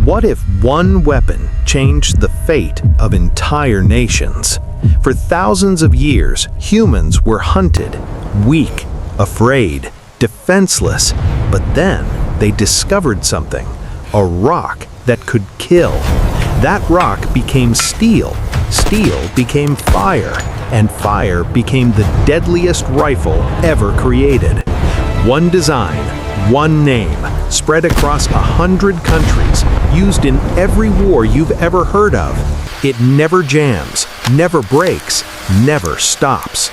What if one weapon changed the fate of entire nations? For thousands of years, humans were hunted, weak, afraid, defenseless, but then they discovered something, a rock that could kill. That rock became steel, steel became fire, and fire became the deadliest rifle ever created. One design, one name, spread across 100 countries, used in every war you've ever heard of. It never jams, never breaks, never stops.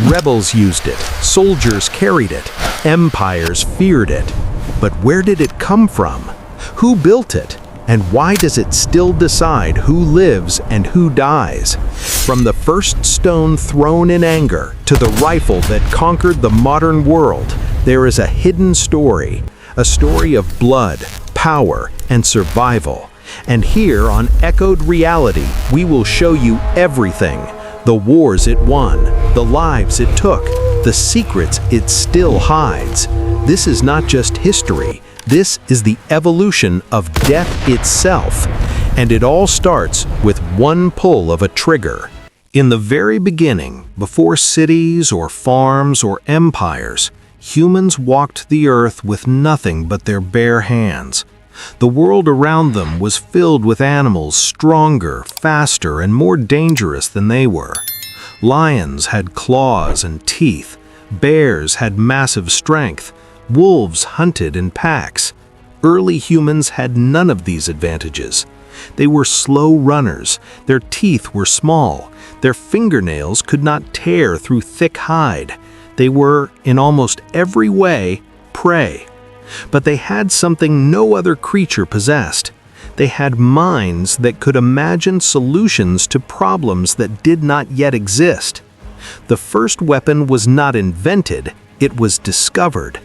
Rebels used it, soldiers carried it, empires feared it. But where did it come from? Who built it? And why does it still decide who lives and who dies? From the first stone thrown in anger to the rifle that conquered the modern world, there is a hidden story, a story of blood, power, and survival. And here on Echoed Reality, we will show you everything. The wars it won, the lives it took, the secrets it still hides. This is not just history. This is the evolution of death itself. And it all starts with one pull of a trigger. In the very beginning, before cities or farms or empires, humans walked the earth with nothing but their bare hands. The world around them was filled with animals stronger, faster, and more dangerous than they were. Lions had claws and teeth. Bears had massive strength. Wolves hunted in packs. Early humans had none of these advantages. They were slow runners. Their teeth were small. Their fingernails could not tear through thick hide. They were, in almost every way, prey. But they had something no other creature possessed. They had minds that could imagine solutions to problems that did not yet exist. The first weapon was not invented, it was discovered.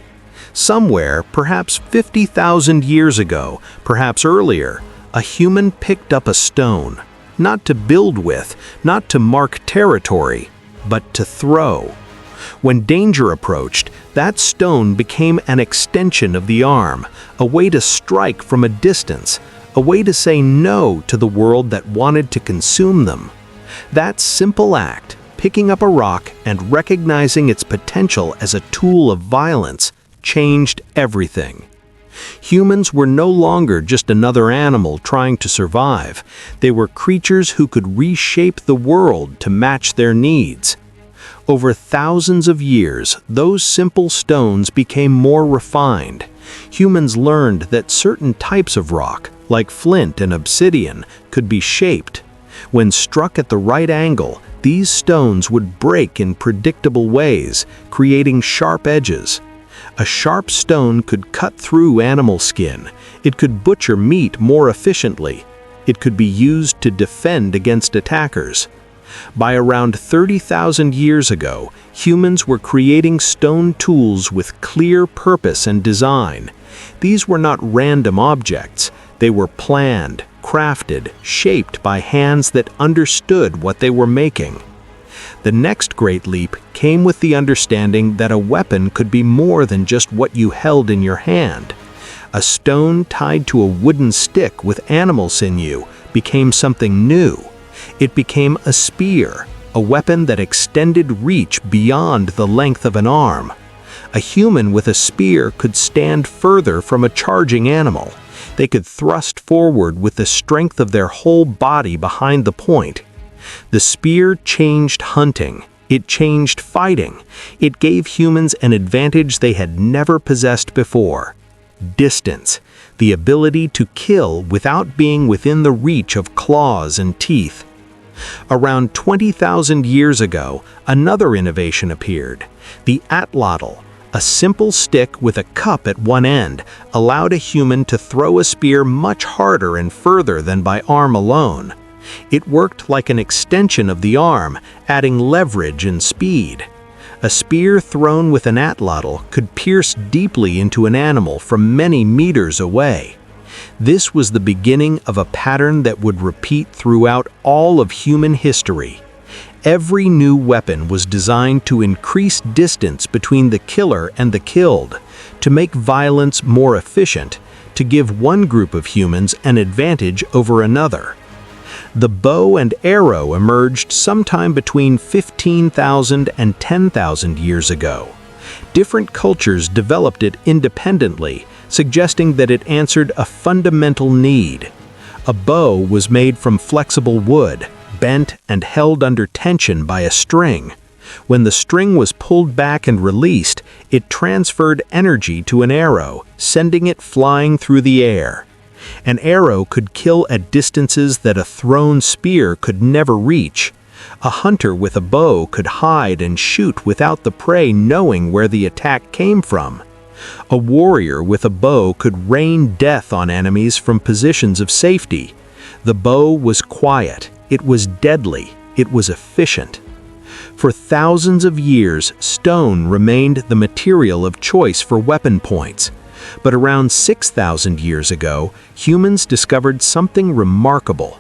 Somewhere, perhaps 50,000 years ago, perhaps earlier, a human picked up a stone, not to build with, not to mark territory, but to throw. When danger approached, that stone became an extension of the arm, a way to strike from a distance, a way to say no to the world that wanted to consume them. That simple act, picking up a rock and recognizing its potential as a tool of violence, changed everything. Humans were no longer just another animal trying to survive. They were creatures who could reshape the world to match their needs. Over thousands of years, those simple stones became more refined. Humans learned that certain types of rock, like flint and obsidian, could be shaped. When struck at the right angle, these stones would break in predictable ways, creating sharp edges. A sharp stone could cut through animal skin. It could butcher meat more efficiently. It could be used to defend against attackers. By around 30,000 years ago, humans were creating stone tools with clear purpose and design. These were not random objects. They were planned, crafted, shaped by hands that understood what they were making. The next great leap came with the understanding that a weapon could be more than just what you held in your hand. A stone tied to a wooden stick with animal sinew became something new. It became a spear, a weapon that extended reach beyond the length of an arm. A human with a spear could stand further from a charging animal. They could thrust forward with the strength of their whole body behind the point. The spear changed hunting. It changed fighting. It gave humans an advantage they had never possessed before. Distance, the ability to kill without being within the reach of claws and teeth. Around 20,000 years ago, another innovation appeared. The atlatl, a simple stick with a cup at one end, allowed a human to throw a spear much harder and further than by arm alone. It worked like an extension of the arm, adding leverage and speed. A spear thrown with an atlatl could pierce deeply into an animal from many meters away. This was the beginning of a pattern that would repeat throughout all of human history. Every new weapon was designed to increase distance between the killer and the killed, to make violence more efficient, to give one group of humans an advantage over another. The bow and arrow emerged sometime between 15,000 and 10,000 years ago. Different cultures developed it independently, suggesting that it answered a fundamental need. A bow was made from flexible wood, bent and held under tension by a string. When the string was pulled back and released, it transferred energy to an arrow, sending it flying through the air. An arrow could kill at distances that a thrown spear could never reach. A hunter with a bow could hide and shoot without the prey knowing where the attack came from. A warrior with a bow could rain death on enemies from positions of safety. The bow was quiet, it was deadly, it was efficient. For thousands of years, stone remained the material of choice for weapon points. But around 6,000 years ago, humans discovered something remarkable.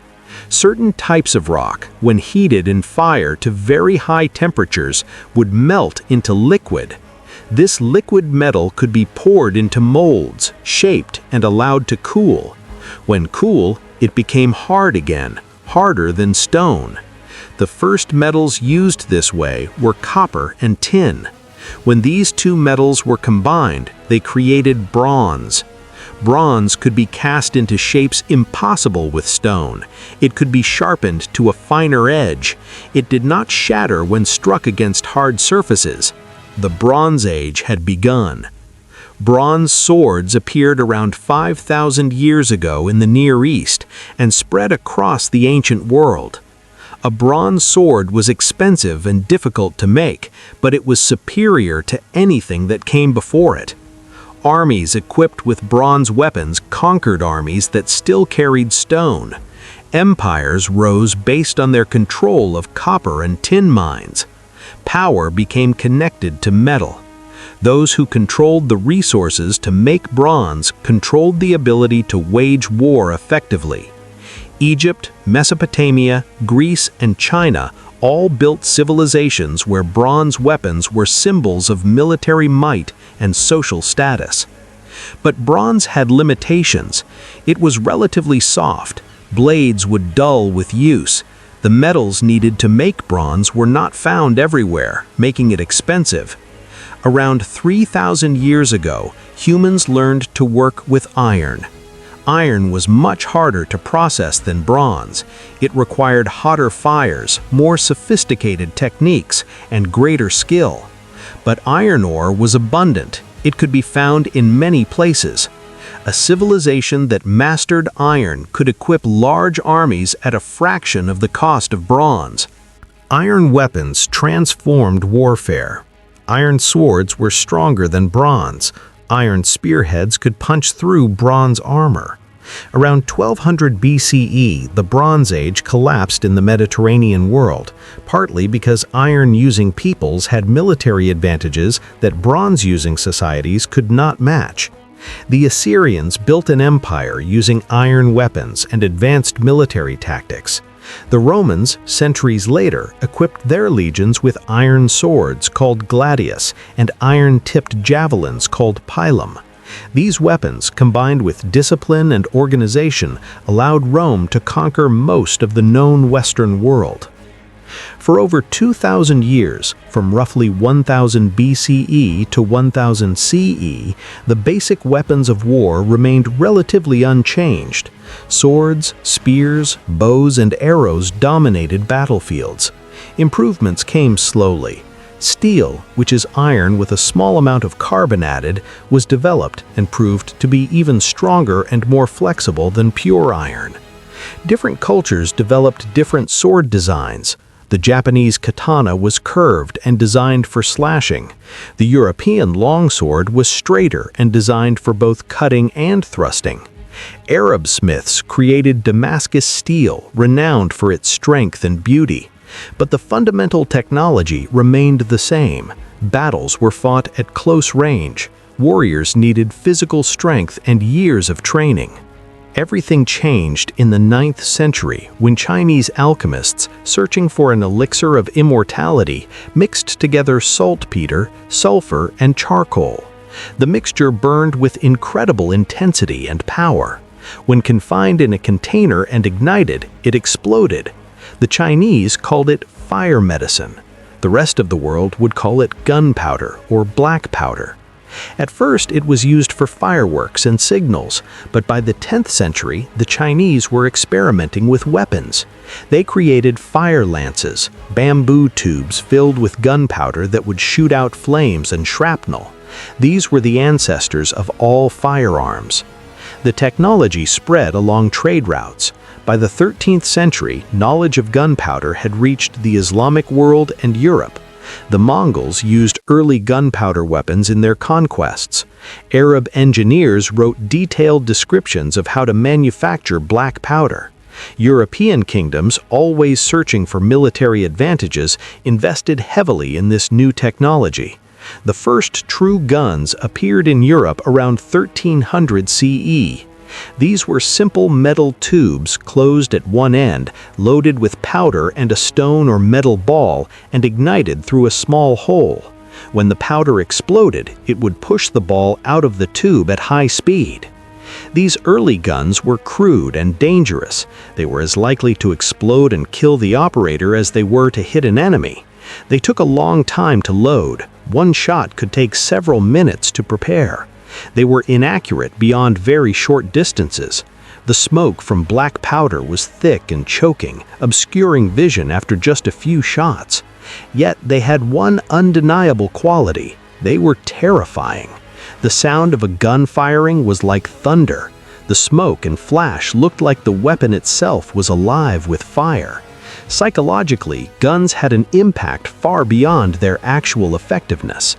Certain types of rock, when heated in fire to very high temperatures, would melt into liquid. This liquid metal could be poured into molds, shaped, and allowed to cool. When cool, it became hard again, harder than stone. The first metals used this way were copper and tin. When these two metals were combined, they created bronze. Bronze could be cast into shapes impossible with stone. It could be sharpened to a finer edge. It did not shatter when struck against hard surfaces. The Bronze Age had begun. Bronze swords appeared around 5,000 years ago in the Near East and spread across the ancient world. A bronze sword was expensive and difficult to make, but it was superior to anything that came before it. Armies equipped with bronze weapons conquered armies that still carried stone. Empires rose based on their control of copper and tin mines. Power became connected to metal. Those who controlled the resources to make bronze controlled the ability to wage war effectively. Egypt, Mesopotamia, Greece, and China all built civilizations where bronze weapons were symbols of military might and social status. But bronze had limitations. It was relatively soft. Blades would dull with use. The metals needed to make bronze were not found everywhere, making it expensive. Around 3,000 years ago, humans learned to work with iron. Iron was much harder to process than bronze. It required hotter fires, more sophisticated techniques, and greater skill. But iron ore was abundant. It could be found in many places. A civilization that mastered iron could equip large armies at a fraction of the cost of bronze. Iron weapons transformed warfare. Iron swords were stronger than bronze. Iron spearheads could punch through bronze armor. Around 1200 BCE, the Bronze Age collapsed in the Mediterranean world, partly because iron-using peoples had military advantages that bronze-using societies could not match. The Assyrians built an empire using iron weapons and advanced military tactics. The Romans, centuries later, equipped their legions with iron swords called gladius and iron-tipped javelins called pilum. These weapons, combined with discipline and organization, allowed Rome to conquer most of the known Western world. For over 2,000 years, from roughly 1000 BCE to 1000 CE, the basic weapons of war remained relatively unchanged. Swords, spears, bows, and arrows dominated battlefields. Improvements came slowly. Steel, which is iron with a small amount of carbon added, was developed and proved to be even stronger and more flexible than pure iron. Different cultures developed different sword designs. The Japanese katana was curved and designed for slashing. The European longsword was straighter and designed for both cutting and thrusting. Arab smiths created Damascus steel, renowned for its strength and beauty. But the fundamental technology remained the same. Battles were fought at close range. Warriors needed physical strength and years of training. Everything changed in the 9th century when Chinese alchemists, searching for an elixir of immortality, mixed together saltpeter, sulfur, and charcoal. The mixture burned with incredible intensity and power. When confined in a container and ignited, it exploded. The Chinese called it fire medicine. The rest of the world would call it gunpowder or black powder. At first, it was used for fireworks and signals, but by the 10th century, the Chinese were experimenting with weapons. They created fire lances, bamboo tubes filled with gunpowder that would shoot out flames and shrapnel. These were the ancestors of all firearms. The technology spread along trade routes. By the 13th century, knowledge of gunpowder had reached the Islamic world and Europe. The Mongols used early gunpowder weapons in their conquests. Arab engineers wrote detailed descriptions of how to manufacture black powder. European kingdoms, always searching for military advantages, invested heavily in this new technology. The first true guns appeared in Europe around 1300 CE. These were simple metal tubes closed at one end, loaded with powder and a stone or metal ball, and ignited through a small hole. When the powder exploded, it would push the ball out of the tube at high speed. These early guns were crude and dangerous. They were as likely to explode and kill the operator as they were to hit an enemy. They took a long time to load. One shot could take several minutes to prepare. They were inaccurate beyond very short distances. The smoke from black powder was thick and choking, obscuring vision after just a few shots. Yet they had one undeniable quality: they were terrifying. The sound of a gun firing was like thunder. The smoke and flash looked like the weapon itself was alive with fire. Psychologically, guns had an impact far beyond their actual effectiveness.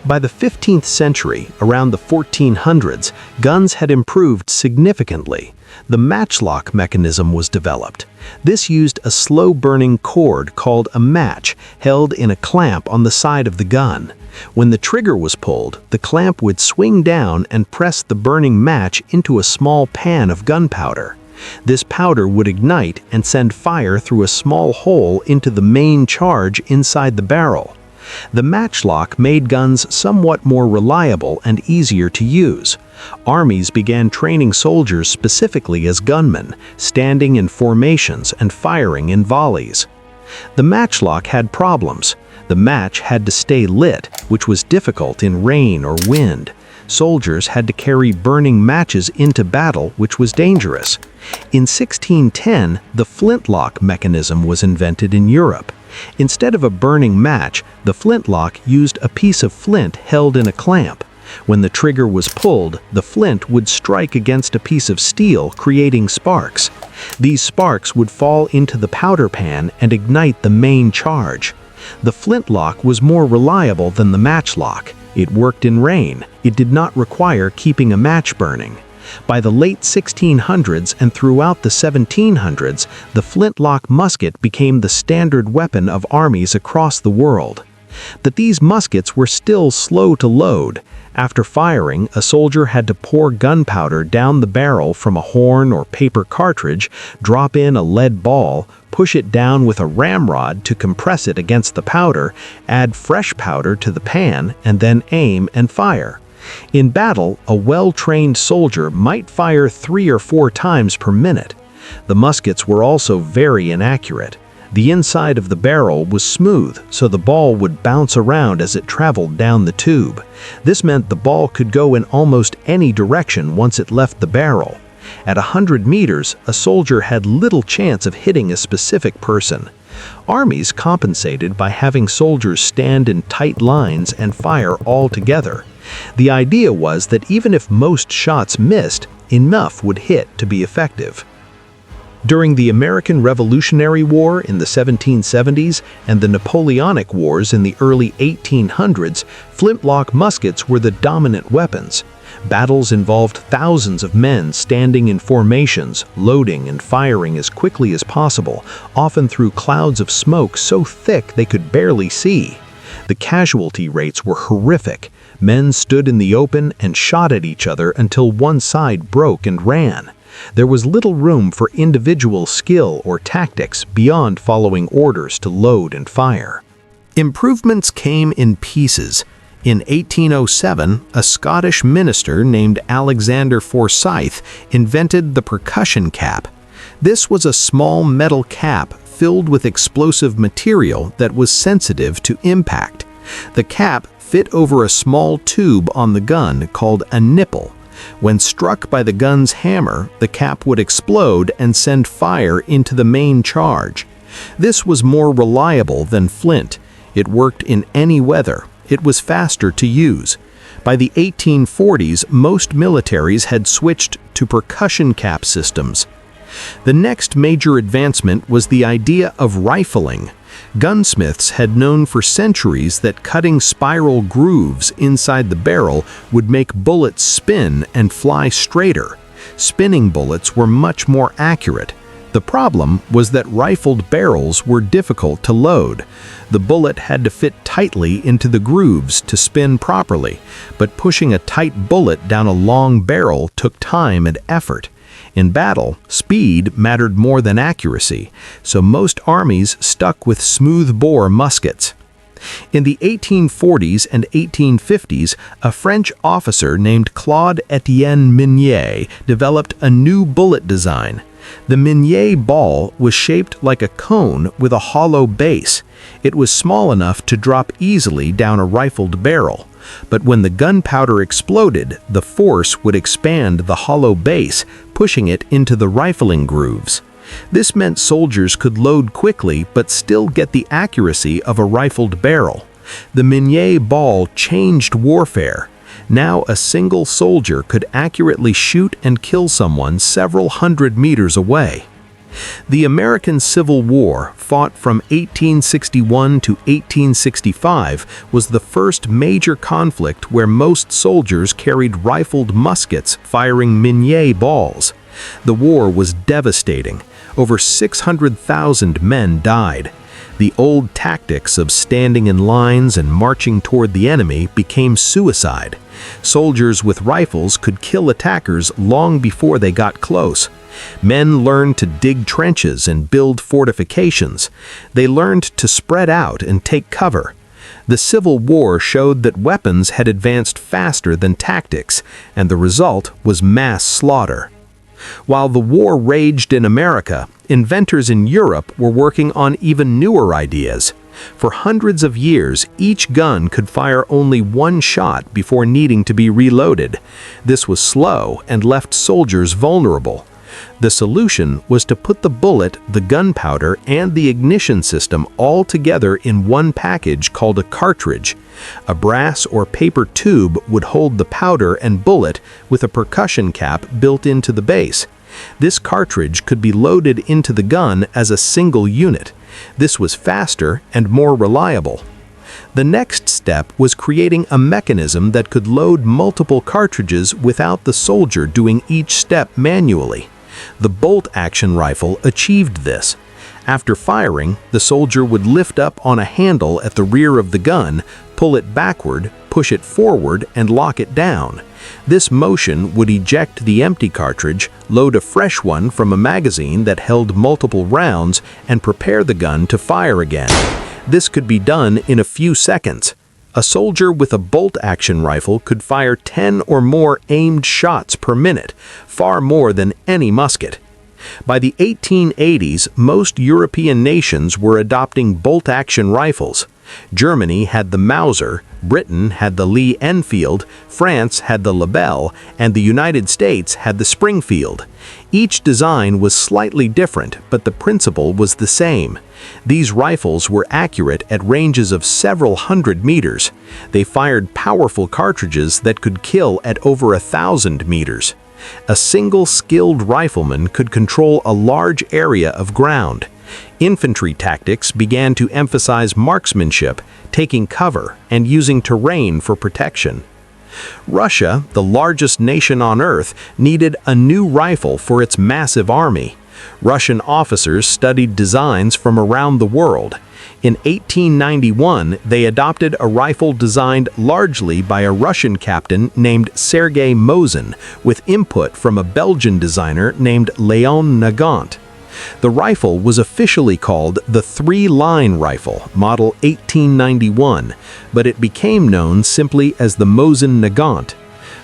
By the 15th century, around the 1400s, guns had improved significantly. The matchlock mechanism was developed. This used a slow-burning cord called a match, held in a clamp on the side of the gun. When the trigger was pulled, the clamp would swing down and press the burning match into a small pan of gunpowder. This powder would ignite and send fire through a small hole into the main charge inside the barrel. The matchlock made guns somewhat more reliable and easier to use. Armies began training soldiers specifically as gunmen, standing in formations and firing in volleys. The matchlock had problems. The match had to stay lit, which was difficult in rain or wind. Soldiers had to carry burning matches into battle, which was dangerous. In 1610, the flintlock mechanism was invented in Europe. Instead of a burning match, the flintlock used a piece of flint held in a clamp. When the trigger was pulled, the flint would strike against a piece of steel, creating sparks. These sparks would fall into the powder pan and ignite the main charge. The flintlock was more reliable than the matchlock. It worked in rain. It did not require keeping a match burning. By the late 1600s and throughout the 1700s, the flintlock musket became the standard weapon of armies across the world. But these muskets were still slow to load. After firing, a soldier had to pour gunpowder down the barrel from a horn or paper cartridge, drop in a lead ball, push it down with a ramrod to compress it against the powder, add fresh powder to the pan, and then aim and fire. In battle, a well-trained soldier might fire 3 or 4 times per minute. The muskets were also very inaccurate. The inside of the barrel was smooth, so the ball would bounce around as it traveled down the tube. This meant the ball could go in almost any direction once it left the barrel. At 100 meters, a soldier had little chance of hitting a specific person. Armies compensated by having soldiers stand in tight lines and fire all together. The idea was that even if most shots missed, enough would hit to be effective. During the American Revolutionary War in the 1770s and the Napoleonic Wars in the early 1800s, flintlock muskets were the dominant weapons. Battles involved thousands of men standing in formations, loading and firing as quickly as possible, often through clouds of smoke so thick they could barely see. The casualty rates were horrific. Men stood in the open and shot at each other until one side broke and ran. There was little room for individual skill or tactics beyond following orders to load and fire. Improvements came in pieces. In 1807, a Scottish minister named Alexander Forsyth invented the percussion cap. This was a small metal cap filled with explosive material that was sensitive to impact. The cap fit over a small tube on the gun called a nipple. When struck by the gun's hammer, the cap would explode and send fire into the main charge. This was more reliable than flint. It worked in any weather. It was faster to use. By the 1840s, most militaries had switched to percussion cap systems. The next major advancement was the idea of rifling. Gunsmiths had known for centuries that cutting spiral grooves inside the barrel would make bullets spin and fly straighter. Spinning bullets were much more accurate. The problem was that rifled barrels were difficult to load. The bullet had to fit tightly into the grooves to spin properly, but pushing a tight bullet down a long barrel took time and effort. In battle, speed mattered more than accuracy, so most armies stuck with smooth-bore muskets. In the 1840s and 1850s, a French officer named Claude-Étienne Minié developed a new bullet design. The Minié ball was shaped like a cone with a hollow base. It was small enough to drop easily down a rifled barrel. But when the gunpowder exploded, the force would expand the hollow base, pushing it into the rifling grooves. This meant soldiers could load quickly but still get the accuracy of a rifled barrel. The Minié ball changed warfare. Now a single soldier could accurately shoot and kill someone several hundred meters away. The American Civil War, fought from 1861 to 1865, was the first major conflict where most soldiers carried rifled muskets firing Minié balls. The war was devastating. Over 600,000 men died. The old tactics of standing in lines and marching toward the enemy became suicide. Soldiers with rifles could kill attackers long before they got close. Men learned to dig trenches and build fortifications. They learned to spread out and take cover. The Civil War showed that weapons had advanced faster than tactics, and the result was mass slaughter. While the war raged in America, inventors in Europe were working on even newer ideas. For hundreds of years, each gun could fire only one shot before needing to be reloaded. This was slow and left soldiers vulnerable. The solution was to put the bullet, the gunpowder, and the ignition system all together in one package called a cartridge. A brass or paper tube would hold the powder and bullet with a percussion cap built into the base. This cartridge could be loaded into the gun as a single unit. This was faster and more reliable. The next step was creating a mechanism that could load multiple cartridges without the soldier doing each step manually. The bolt-action rifle achieved this. After firing, the soldier would lift up on a handle at the rear of the gun, pull it backward, push it forward, and lock it down. This motion would eject the empty cartridge, load a fresh one from a magazine that held multiple rounds, and prepare the gun to fire again. This could be done in a few seconds. A soldier with a bolt-action rifle could fire 10 or more aimed shots per minute, far more than any musket. By the 1880s, most European nations were adopting bolt-action rifles. Germany had the Mauser, Britain had the Lee Enfield, France had the Lebel, and the United States had the Springfield. Each design was slightly different, but the principle was the same. These rifles were accurate at ranges of several hundred meters. They fired powerful cartridges that could kill at over 1,000 meters. A single skilled rifleman could control a large area of ground. Infantry tactics began to emphasize marksmanship, taking cover, and using terrain for protection. Russia, the largest nation on Earth, needed a new rifle for its massive army. Russian officers studied designs from around the world. In 1891, they adopted a rifle designed largely by a Russian captain named Sergei Mosin, with input from a Belgian designer named Léon Nagant. The rifle was officially called the three-line rifle, model 1891, but it became known simply as the Mosin Nagant.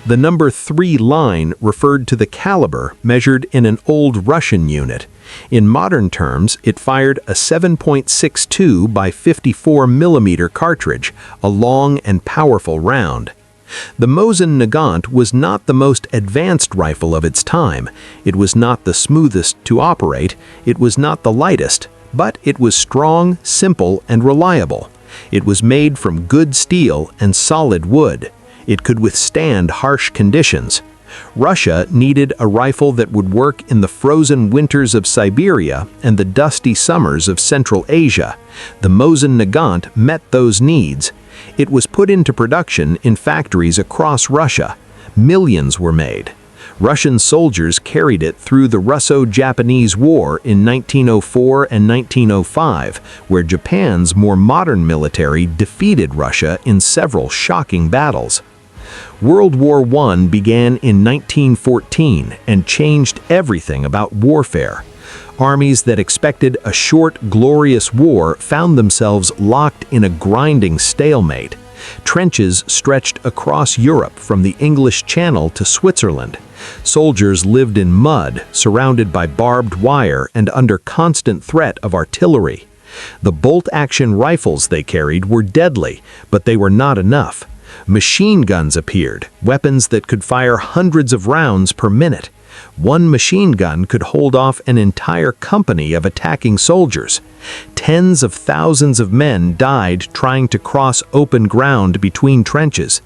The number 3 line referred to the caliber measured in an old Russian unit. In modern terms, it fired a 7.62 by 54 mm cartridge, a long and powerful round. The Mosin Nagant was not the most advanced rifle of its time. It was not the smoothest to operate, it was not the lightest, but it was strong, simple, and reliable. It was made from good steel and solid wood. It could withstand harsh conditions. Russia needed a rifle that would work in the frozen winters of Siberia and the dusty summers of Central Asia. The Mosin Nagant met those needs. It was put into production in factories across Russia. Millions were made. Russian soldiers carried it through the Russo-Japanese War in 1904 and 1905, where Japan's more modern military defeated Russia in several shocking battles. World War I began in 1914 and changed everything about warfare. Armies that expected a short, glorious war found themselves locked in a grinding stalemate. Trenches stretched across Europe from the English Channel to Switzerland. Soldiers lived in mud, surrounded by barbed wire and under constant threat of artillery. The bolt-action rifles they carried were deadly, but they were not enough. Machine guns appeared, weapons that could fire hundreds of rounds per minute. One machine gun could hold off an entire company of attacking soldiers. Tens of thousands of men died trying to cross open ground between trenches.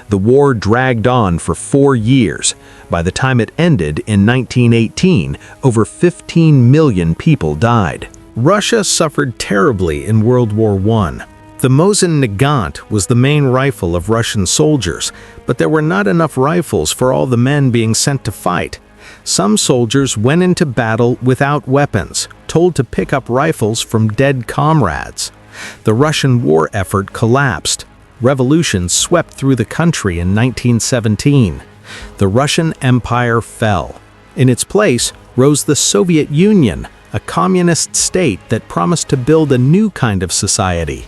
The war dragged on for 4 years. By the time it ended in 1918, over 15 million people died. Russia suffered terribly in World War I. The Mosin Nagant was the main rifle of Russian soldiers, but there were not enough rifles for all the men being sent to fight. Some soldiers went into battle without weapons, told to pick up rifles from dead comrades. The Russian war effort collapsed. Revolution swept through the country in 1917. The Russian Empire fell. In its place rose the Soviet Union, a communist state that promised to build a new kind of society.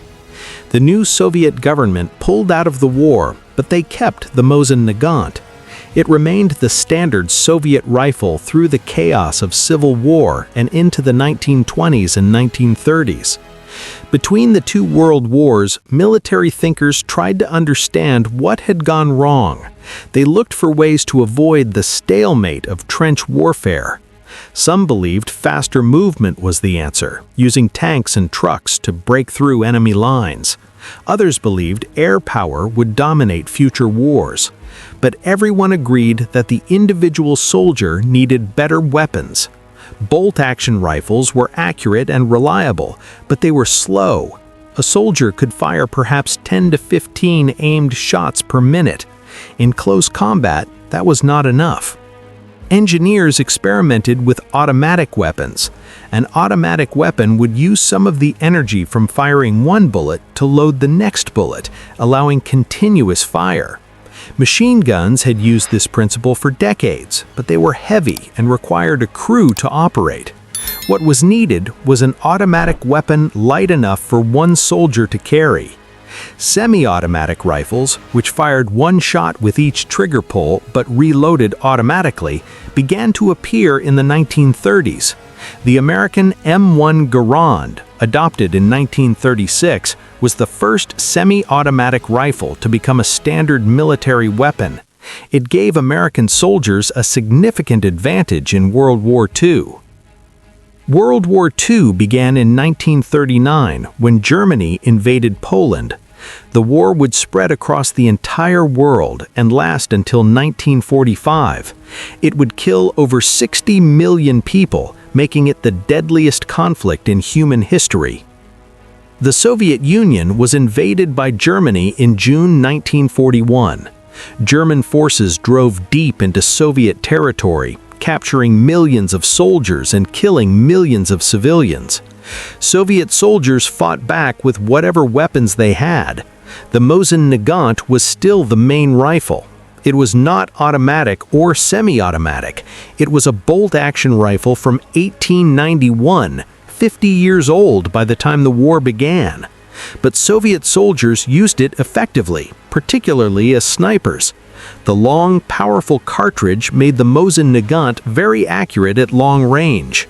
The new Soviet government pulled out of the war, but they kept the Mosin Nagant. It remained the standard Soviet rifle through the chaos of civil war and into the 1920s and 1930s. Between the two world wars, military thinkers tried to understand what had gone wrong. They looked for ways to avoid the stalemate of trench warfare. Some believed faster movement was the answer, using tanks and trucks to break through enemy lines. Others believed air power would dominate future wars. But everyone agreed that the individual soldier needed better weapons. Bolt-action rifles were accurate and reliable, but they were slow. A soldier could fire perhaps 10 to 15 aimed shots per minute. In close combat, that was not enough. Engineers experimented with automatic weapons. An automatic weapon would use some of the energy from firing one bullet to load the next bullet, allowing continuous fire. Machine guns had used this principle for decades, but they were heavy and required a crew to operate. What was needed was an automatic weapon light enough for one soldier to carry. Semi-automatic rifles, which fired one shot with each trigger pull but reloaded automatically, began to appear in the 1930s. The American M1 Garand, adopted in 1936, was the first semi-automatic rifle to become a standard military weapon. It gave American soldiers a significant advantage in World War II. World War II began in 1939 when Germany invaded Poland. The war would spread across the entire world and last until 1945. It would kill over 60 million people, making it the deadliest conflict in human history. The Soviet Union was invaded by Germany in June 1941. German forces drove deep into Soviet territory, capturing millions of soldiers and killing millions of civilians. Soviet soldiers fought back with whatever weapons they had. The Mosin Nagant was still the main rifle. It was not automatic or semi-automatic. It was a bolt-action rifle from 1891, 50 years old by the time the war began. But Soviet soldiers used it effectively, particularly as snipers. The long, powerful cartridge made the Mosin Nagant very accurate at long range.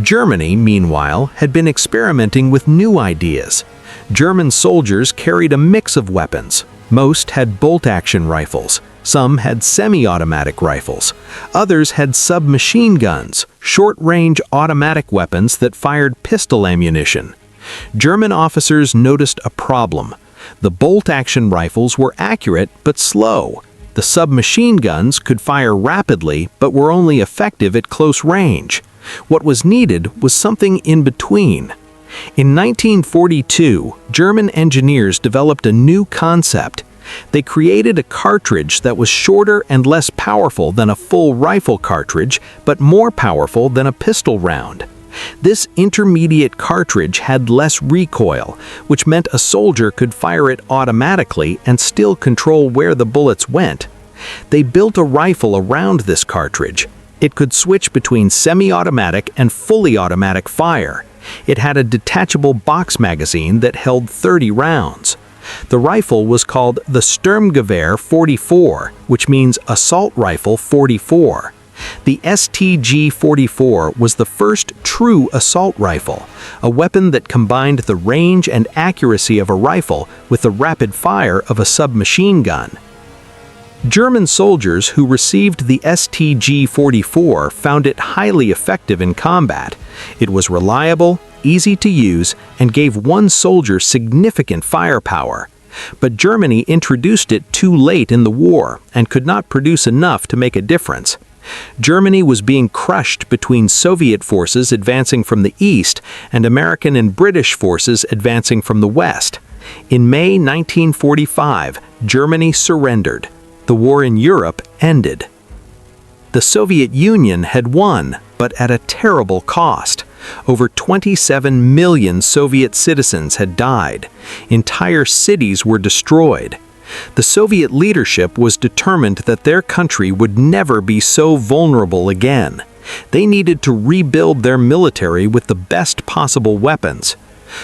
Germany, meanwhile, had been experimenting with new ideas. German soldiers carried a mix of weapons. Most had bolt-action rifles. Some had semi-automatic rifles. Others had submachine guns, short-range automatic weapons that fired pistol ammunition. German officers noticed a problem. The bolt-action rifles were accurate but slow. The submachine guns could fire rapidly but were only effective at close range. What was needed was something in between. In 1942, German engineers developed a new concept. They created a cartridge that was shorter and less powerful than a full rifle cartridge, but more powerful than a pistol round. This intermediate cartridge had less recoil, which meant a soldier could fire it automatically and still control where the bullets went. They built a rifle around this cartridge. It could switch between semi-automatic and fully automatic fire. It had a detachable box magazine that held 30 rounds. The rifle was called the Sturmgewehr 44, which means Assault Rifle 44. The STG-44 was the first true assault rifle, a weapon that combined the range and accuracy of a rifle with the rapid fire of a submachine gun. German soldiers who received the STG-44 found it highly effective in combat. It was reliable, easy to use, and gave one soldier significant firepower. But Germany introduced it too late in the war and could not produce enough to make a difference. Germany was being crushed between Soviet forces advancing from the east and American and British forces advancing from the west. In May 1945, Germany surrendered. The war in Europe ended. The Soviet Union had won, but at a terrible cost. Over 27 million Soviet citizens had died. Entire cities were destroyed. The Soviet leadership was determined that their country would never be so vulnerable again. They needed to rebuild their military with the best possible weapons.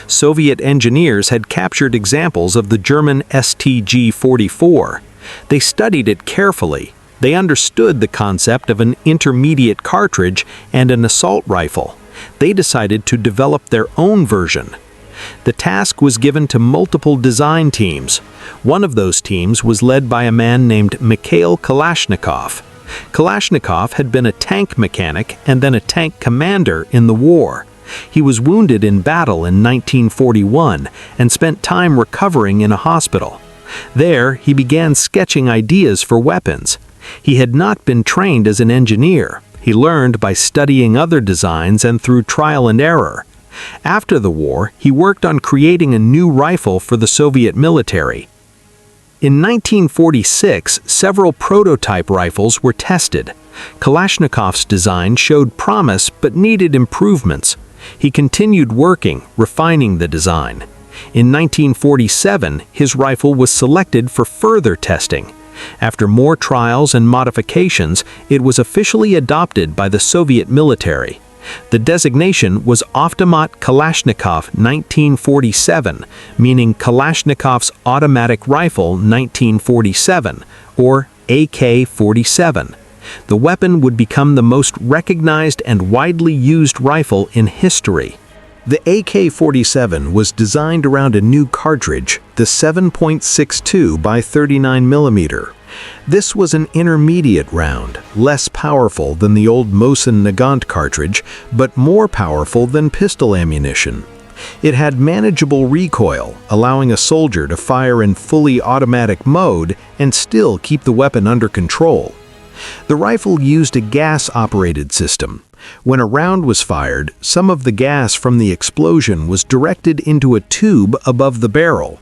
Soviet engineers had captured examples of the German STG-44. They studied it carefully. They understood the concept of an intermediate cartridge and an assault rifle. They decided to develop their own version. The task was given to multiple design teams. One of those teams was led by a man named Mikhail Kalashnikov. Kalashnikov had been a tank mechanic and then a tank commander in the war. He was wounded in battle in 1941 and spent time recovering in a hospital. There, he began sketching ideas for weapons. He had not been trained as an engineer. He learned by studying other designs and through trial and error. After the war, he worked on creating a new rifle for the Soviet military. In 1946, several prototype rifles were tested. Kalashnikov's design showed promise but needed improvements. He continued working, refining the design. In 1947, his rifle was selected for further testing. After more trials and modifications, it was officially adopted by the Soviet military. The designation was Automat Kalashnikov 1947, meaning Kalashnikov's Automatic Rifle 1947, or AK-47. The weapon would become the most recognized and widely used rifle in history. The AK-47 was designed around a new cartridge, the 7.62 by 39 mm. This was an intermediate round, less powerful than the old Mosin Nagant cartridge, but more powerful than pistol ammunition. It had manageable recoil, allowing a soldier to fire in fully automatic mode and still keep the weapon under control. The rifle used a gas-operated system. When a round was fired, some of the gas from the explosion was directed into a tube above the barrel.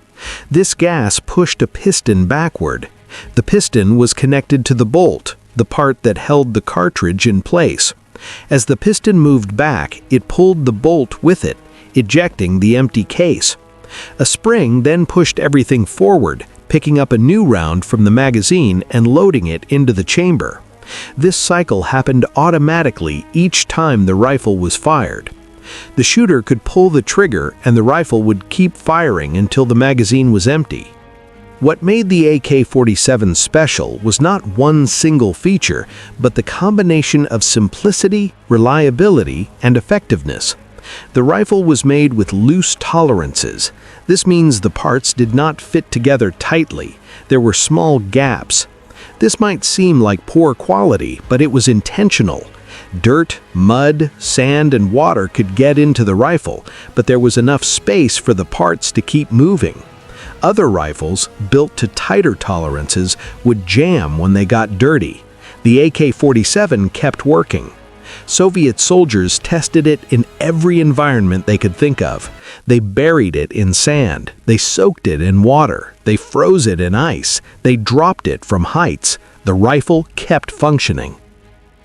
This gas pushed a piston backward. The piston was connected to the bolt, the part that held the cartridge in place. As the piston moved back, it pulled the bolt with it, ejecting the empty case. A spring then pushed everything forward, picking up a new round from the magazine and loading it into the chamber. This cycle happened automatically each time the rifle was fired. The shooter could pull the trigger and the rifle would keep firing until the magazine was empty. What made the AK-47 special was not one single feature, but the combination of simplicity, reliability, and effectiveness. The rifle was made with loose tolerances. This means the parts did not fit together tightly. There were small gaps. This might seem like poor quality, but it was intentional. Dirt, mud, sand, and water could get into the rifle, but there was enough space for the parts to keep moving. Other rifles, built to tighter tolerances, would jam when they got dirty. The AK-47 kept working. Soviet soldiers tested it in every environment they could think of. They buried it in sand. They soaked it in water. They froze it in ice. They dropped it from heights. The rifle kept functioning.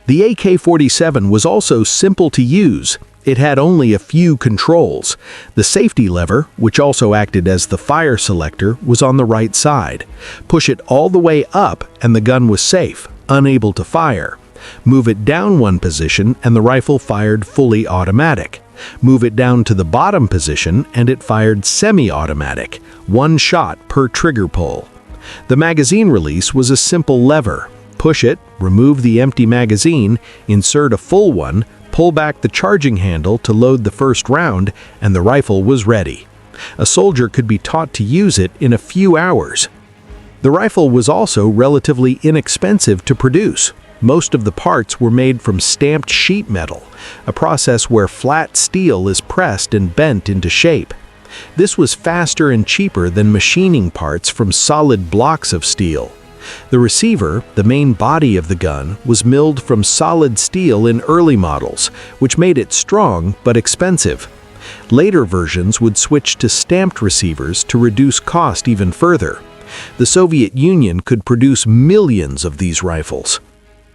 The AK-47 was also simple to use. It had only a few controls. The safety lever, which also acted as the fire selector, was on the right side. Push it all the way up and the gun was safe, unable to fire. Move it down one position and the rifle fired fully automatic. Move it down to the bottom position and it fired semi-automatic, one shot per trigger pull. The magazine release was a simple lever. Push it, remove the empty magazine, insert a full one, pull back the charging handle to load the first round, and the rifle was ready. A soldier could be taught to use it in a few hours. The rifle was also relatively inexpensive to produce. Most of the parts were made from stamped sheet metal, a process where flat steel is pressed and bent into shape. This was faster and cheaper than machining parts from solid blocks of steel. The receiver, the main body of the gun, was milled from solid steel in early models, which made it strong but expensive. Later versions would switch to stamped receivers to reduce cost even further. The Soviet Union could produce millions of these rifles.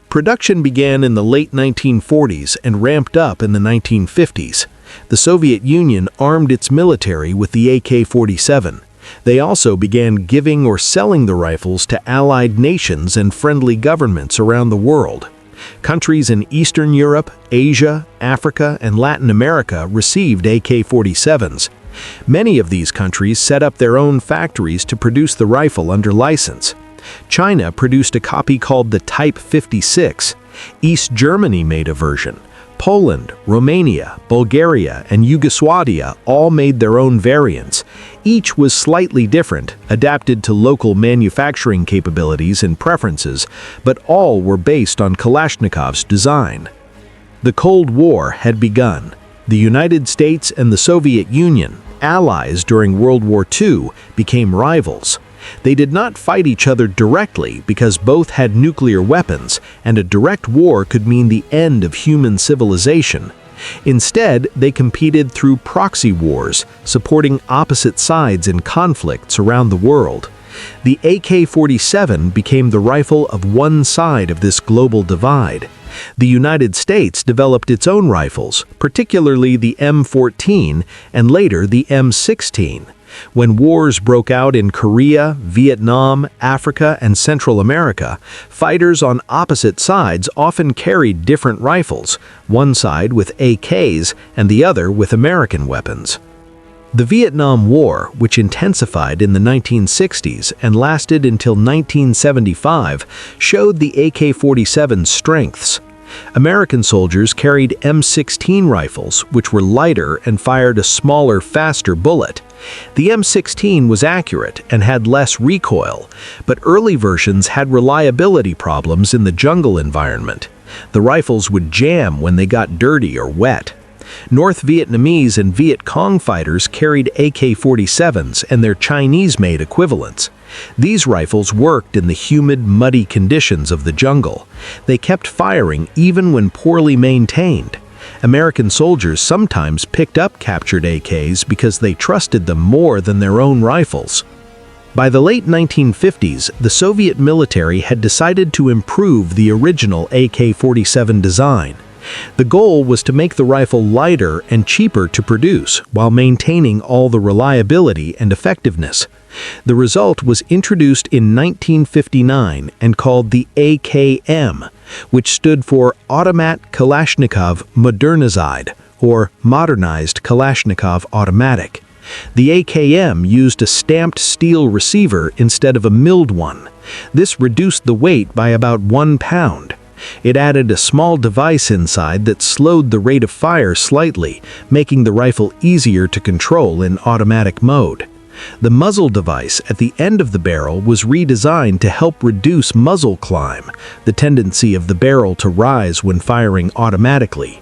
Production began in the late 1940s and ramped up in the 1950s. The Soviet Union armed its military with the AK-47. They also began giving or selling the rifles to allied nations and friendly governments around the world. Countries in Eastern Europe, Asia, Africa, and Latin America received AK-47s. Many of these countries set up their own factories to produce the rifle under license. China produced a copy called the Type 56. East Germany made a version. Poland, Romania, Bulgaria, and Yugoslavia all made their own variants. Each was slightly different, adapted to local manufacturing capabilities and preferences, but all were based on Kalashnikov's design. The Cold War had begun. The United States and the Soviet Union, allies during World War II, became rivals. They did not fight each other directly because both had nuclear weapons, and a direct war could mean the end of human civilization. Instead, they competed through proxy wars, supporting opposite sides in conflicts around the world. The AK-47 became the rifle of one side of this global divide. The United States developed its own rifles, particularly the M14 and later the M16. When wars broke out in Korea, Vietnam, Africa, and Central America, fighters on opposite sides often carried different rifles, one side with AKs and the other with American weapons. The Vietnam War, which intensified in the 1960s and lasted until 1975, showed the AK-47's strengths. American soldiers carried M16 rifles, which were lighter and fired a smaller, faster bullet. The M16 was accurate and had less recoil, but early versions had reliability problems in the jungle environment. The rifles would jam when they got dirty or wet. North Vietnamese and Viet Cong fighters carried AK-47s and their Chinese-made equivalents. These rifles worked in the humid, muddy conditions of the jungle. They kept firing even when poorly maintained. American soldiers sometimes picked up captured AKs because they trusted them more than their own rifles. By the late 1950s, the Soviet military had decided to improve the original AK-47 design. The goal was to make the rifle lighter and cheaper to produce while maintaining all the reliability and effectiveness. The result was introduced in 1959 and called the AKM, which stood for Automat Kalashnikov Modernized, or Modernized Kalashnikov Automatic. The AKM used a stamped steel receiver instead of a milled one. This reduced the weight by about 1 pound. It added a small device inside that slowed the rate of fire slightly, making the rifle easier to control in automatic mode. The muzzle device at the end of the barrel was redesigned to help reduce muzzle climb, the tendency of the barrel to rise when firing automatically.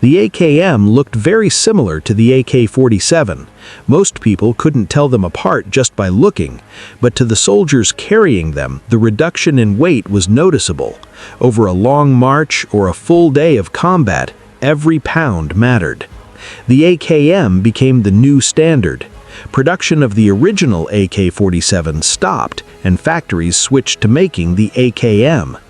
The AKM looked very similar to the AK-47. Most people couldn't tell them apart just by looking, but to the soldiers carrying them, the reduction in weight was noticeable. Over a long march or a full day of combat, every pound mattered. The AKM became the new standard. Production of the original AK-47 stopped, and factories switched to making the AKM.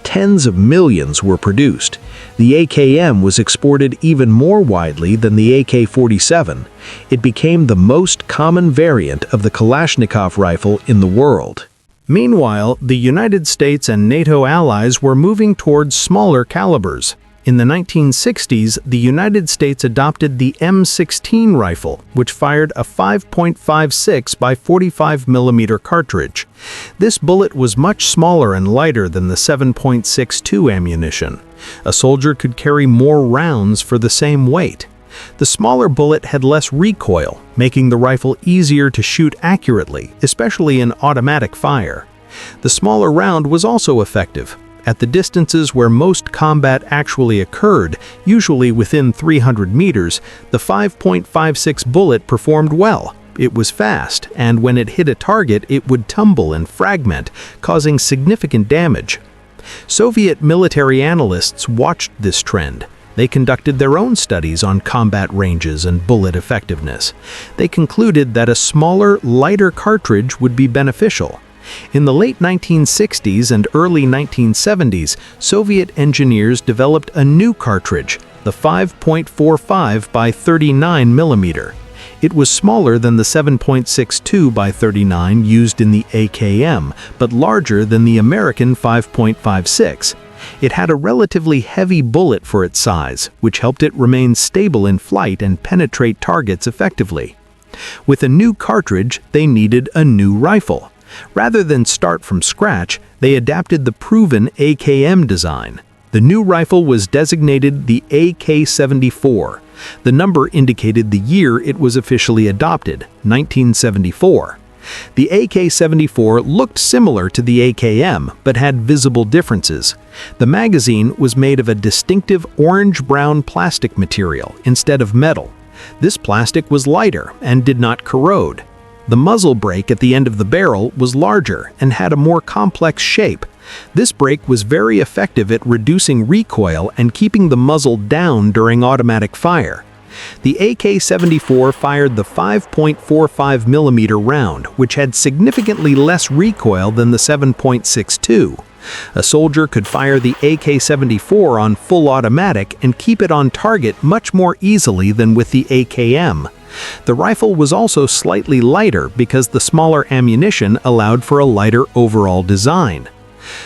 Tens of millions were produced. The AKM was exported even more widely than the AK-47. It became the most common variant of the Kalashnikov rifle in the world. Meanwhile, the United States and NATO allies were moving towards smaller calibers. In the 1960s, the United States adopted the M16 rifle, which fired a 5.56 by 45 mm cartridge. This bullet was much smaller and lighter than the 7.62 ammunition. A soldier could carry more rounds for the same weight. The smaller bullet had less recoil, making the rifle easier to shoot accurately, especially in automatic fire. The smaller round was also effective. At the distances where most combat actually occurred, usually within 300 meters, the 5.56 bullet performed well. It was fast, and when it hit a target, it would tumble and fragment, causing significant damage. Soviet military analysts watched this trend. They conducted their own studies on combat ranges and bullet effectiveness. They concluded that a smaller, lighter cartridge would be beneficial. In the late 1960s and early 1970s, Soviet engineers developed a new cartridge, the 5.45 by 39 mm. It was smaller than the 7.62 by 39 used in the AKM, but larger than the American 5.56. It had a relatively heavy bullet for its size, which helped it remain stable in flight and penetrate targets effectively. With a new cartridge, they needed a new rifle. Rather than start from scratch, they adapted the proven AKM design. The new rifle was designated the AK-74. The number indicated the year it was officially adopted, 1974. The AK-74 looked similar to the AKM, but had visible differences. The magazine was made of a distinctive orange-brown plastic material instead of metal. This plastic was lighter and did not corrode. The muzzle brake at the end of the barrel was larger and had a more complex shape. This brake was very effective at reducing recoil and keeping the muzzle down during automatic fire. The AK-74 fired the 5.45 mm round, which had significantly less recoil than the 7.62. A soldier could fire the AK-74 on full automatic and keep it on target much more easily than with the AKM. The rifle was also slightly lighter because the smaller ammunition allowed for a lighter overall design.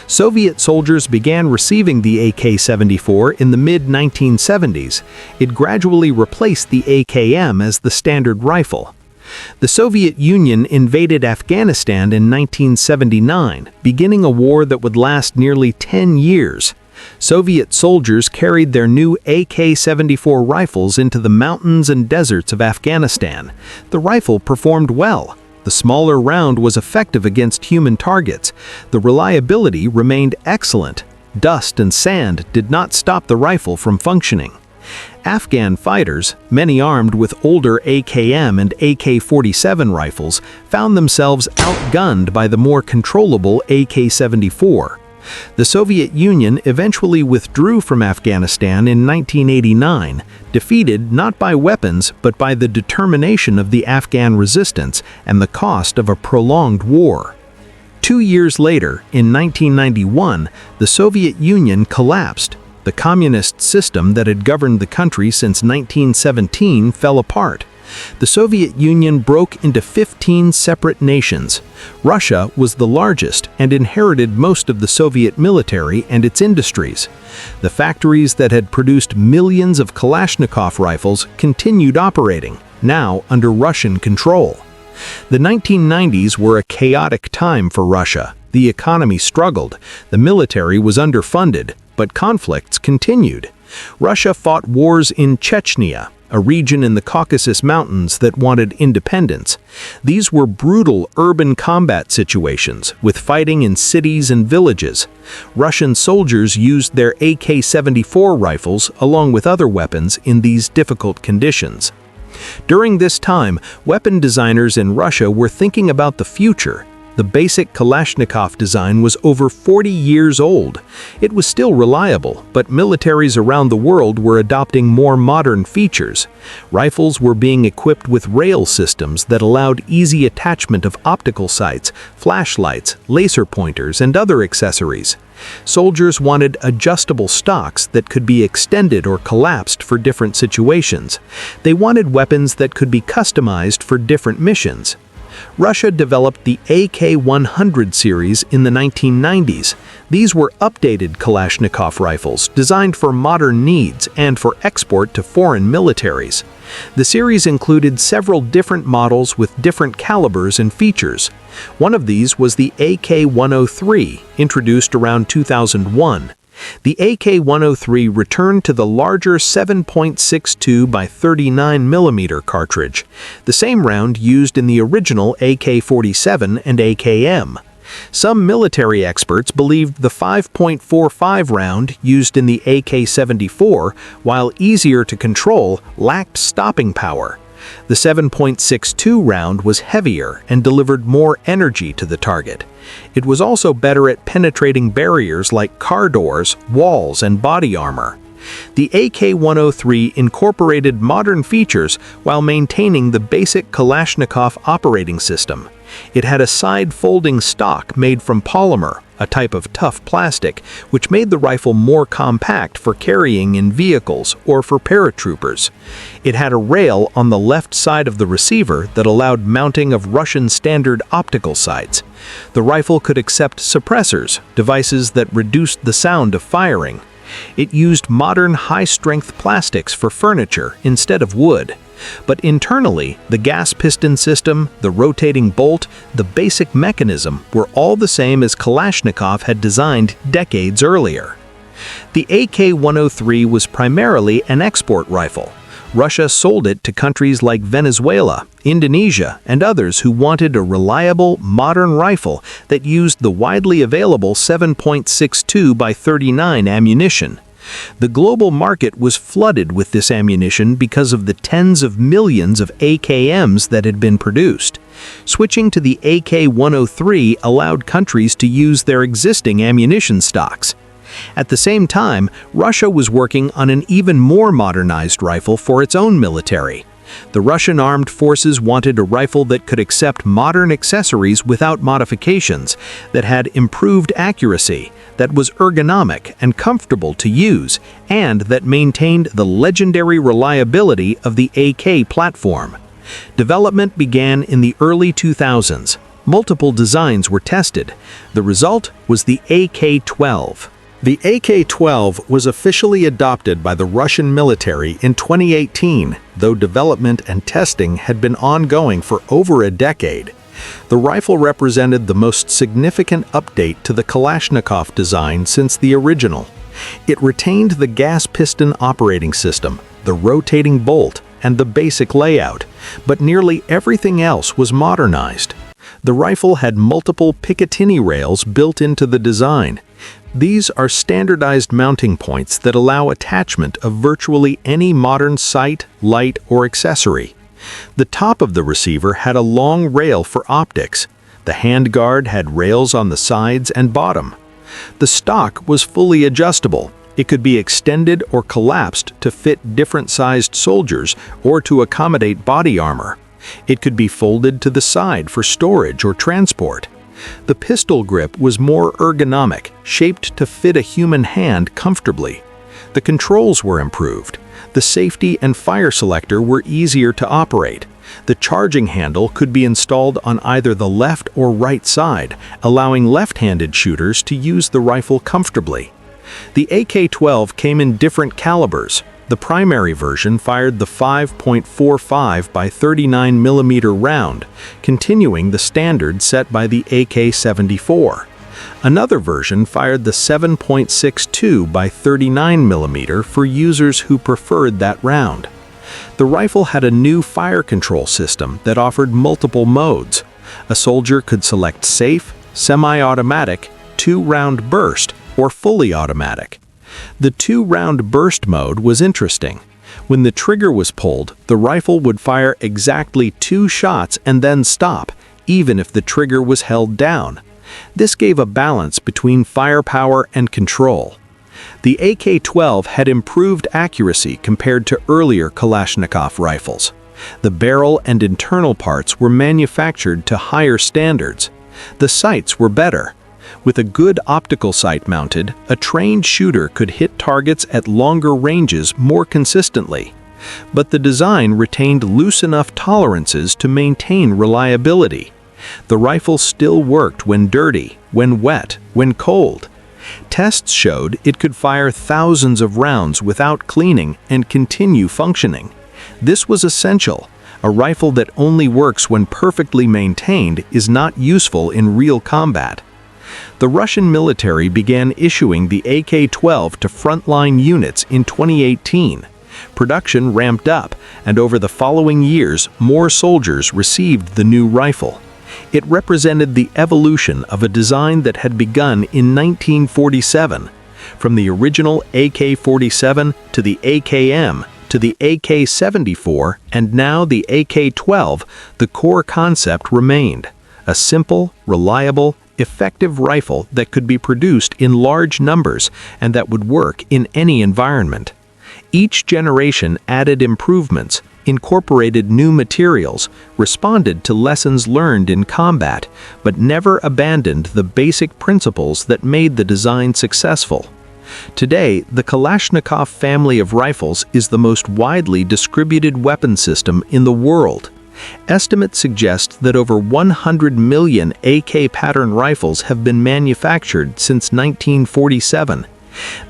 Soviet soldiers began receiving the AK-74 in the mid-1970s. It gradually replaced the AKM as the standard rifle. The Soviet Union invaded Afghanistan in 1979, beginning a war that would last nearly 10 years. Soviet soldiers carried their new AK-74 rifles into the mountains and deserts of Afghanistan. The rifle performed well. The smaller round was effective against human targets. The reliability remained excellent. Dust and sand did not stop the rifle from functioning. Afghan fighters, many armed with older AKM and AK-47 rifles, found themselves outgunned by the more controllable AK-74. The Soviet Union eventually withdrew from Afghanistan in 1989, defeated not by weapons but by the determination of the Afghan resistance and the cost of a prolonged war. 2 years later, in 1991, the Soviet Union collapsed. The communist system that had governed the country since 1917 fell apart. The Soviet Union broke into 15 separate nations. Russia was the largest and inherited most of the Soviet military and its industries. The factories that had produced millions of Kalashnikov rifles continued operating, now under Russian control. The 1990s were a chaotic time for Russia. The economy struggled, the military was underfunded, but conflicts continued. Russia fought wars in Chechnya, a region in the Caucasus Mountains that wanted independence. These were brutal urban combat situations, with fighting in cities and villages. Russian soldiers used their AK-74 rifles along with other weapons in these difficult conditions. During this time, weapon designers in Russia were thinking about the future. The basic Kalashnikov design was over 40 years old. It was still reliable, but militaries around the world were adopting more modern features. Rifles were being equipped with rail systems that allowed easy attachment of optical sights, flashlights, laser pointers, and other accessories. Soldiers wanted adjustable stocks that could be extended or collapsed for different situations. They wanted weapons that could be customized for different missions. Russia developed the AK-100 series in the 1990s. These were updated Kalashnikov rifles designed for modern needs and for export to foreign militaries. The series included several different models with different calibers and features. One of these was the AK-103, introduced around 2001. The AK-103 returned to the larger 7.62 by 39 mm cartridge, the same round used in the original AK-47 and AKM. Some military experts believed the 5.45 round used in the AK-74, while easier to control, lacked stopping power. The 7.62 round was heavier and delivered more energy to the target. It was also better at penetrating barriers like car doors, walls, and body armor. The AK-103 incorporated modern features while maintaining the basic Kalashnikov operating system. It had a side-folding stock made from polymer, a type of tough plastic, which made the rifle more compact for carrying in vehicles or for paratroopers. It had a rail on the left side of the receiver that allowed mounting of Russian standard optical sights. The rifle could accept suppressors, devices that reduced the sound of firing. It used modern high-strength plastics for furniture instead of wood. But internally, the gas piston system, the rotating bolt, the basic mechanism were all the same as Kalashnikov had designed decades earlier. The AK-103 was primarily an export rifle. Russia sold it to countries like Venezuela, Indonesia, and others who wanted a reliable, modern rifle that used the widely available 7.62 by 39 ammunition. The global market was flooded with this ammunition because of the tens of millions of AKMs that had been produced. Switching to the AK-103 allowed countries to use their existing ammunition stocks. At the same time, Russia was working on an even more modernized rifle for its own military. The Russian armed forces wanted a rifle that could accept modern accessories without modifications, that had improved accuracy, that was ergonomic and comfortable to use, and that maintained the legendary reliability of the AK platform. Development began in the early 2000s. Multiple designs were tested. The result was the AK-12. The AK-12 was officially adopted by the Russian military in 2018, though development and testing had been ongoing for over a decade. The rifle represented the most significant update to the Kalashnikov design since the original. It retained the gas piston operating system, the rotating bolt, and the basic layout, but nearly everything else was modernized. The rifle had multiple Picatinny rails built into the design. These are standardized mounting points that allow attachment of virtually any modern sight, light, or accessory. The top of the receiver had a long rail for optics. The handguard had rails on the sides and bottom. The stock was fully adjustable. It could be extended or collapsed to fit different-sized soldiers or to accommodate body armor. It could be folded to the side for storage or transport. The pistol grip was more ergonomic, shaped to fit a human hand comfortably. The controls were improved. The safety and fire selector were easier to operate. The charging handle could be installed on either the left or right side, allowing left-handed shooters to use the rifle comfortably. The AK-12 came in different calibers. The primary version fired the 5.45 by 39 mm round, continuing the standard set by the AK-74. Another version fired the 7.62 by 39 mm for users who preferred that round. The rifle had a new fire control system that offered multiple modes. A soldier could select safe, semi-automatic, 2-round burst, or fully automatic. The 2-round burst mode was interesting. When the trigger was pulled, the rifle would fire exactly 2 shots and then stop, even if the trigger was held down. This gave a balance between firepower and control. The AK-12 had improved accuracy compared to earlier Kalashnikov rifles. The barrel and internal parts were manufactured to higher standards. The sights were better. With a good optical sight mounted, a trained shooter could hit targets at longer ranges more consistently. But the design retained loose enough tolerances to maintain reliability. The rifle still worked when dirty, when wet, when cold. Tests showed it could fire thousands of rounds without cleaning and continue functioning. This was essential. A rifle that only works when perfectly maintained is not useful in real combat. The Russian military began issuing the AK-12 to frontline units in 2018. Production ramped up, and over the following years, more soldiers received the new rifle. It represented the evolution of a design that had begun in 1947. From the original AK-47 to the AKM to the AK-74 and now the AK-12, the core concept remained. A simple, reliable, effective rifle that could be produced in large numbers and that would work in any environment. Each generation added improvements, incorporated new materials, responded to lessons learned in combat, but never abandoned the basic principles that made the design successful. Today, the Kalashnikov family of rifles is the most widely distributed weapon system in the world. Estimates suggest that over 100 million AK pattern rifles have been manufactured since 1947.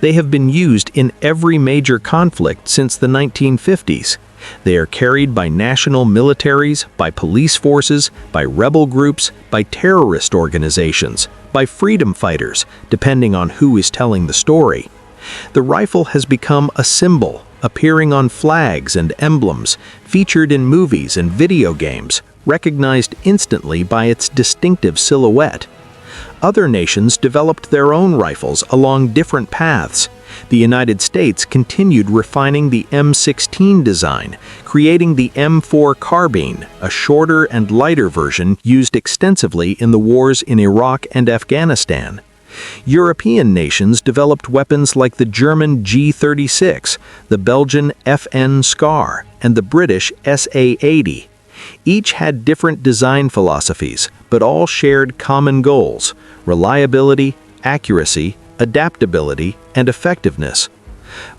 They have been used in every major conflict since the 1950s. They are carried by national militaries, by police forces, by rebel groups, by terrorist organizations, by freedom fighters, depending on who is telling the story. The rifle has become a symbol, appearing on flags and emblems, featured in movies and video games, recognized instantly by its distinctive silhouette. Other nations developed their own rifles along different paths. The United States continued refining the M16 design, creating the M4 carbine, a shorter and lighter version used extensively in the wars in Iraq and Afghanistan. European nations developed weapons like the German G36, the Belgian FN Scar, and the British SA-80. Each had different design philosophies, but all shared common goals: reliability, accuracy, adaptability, and effectiveness.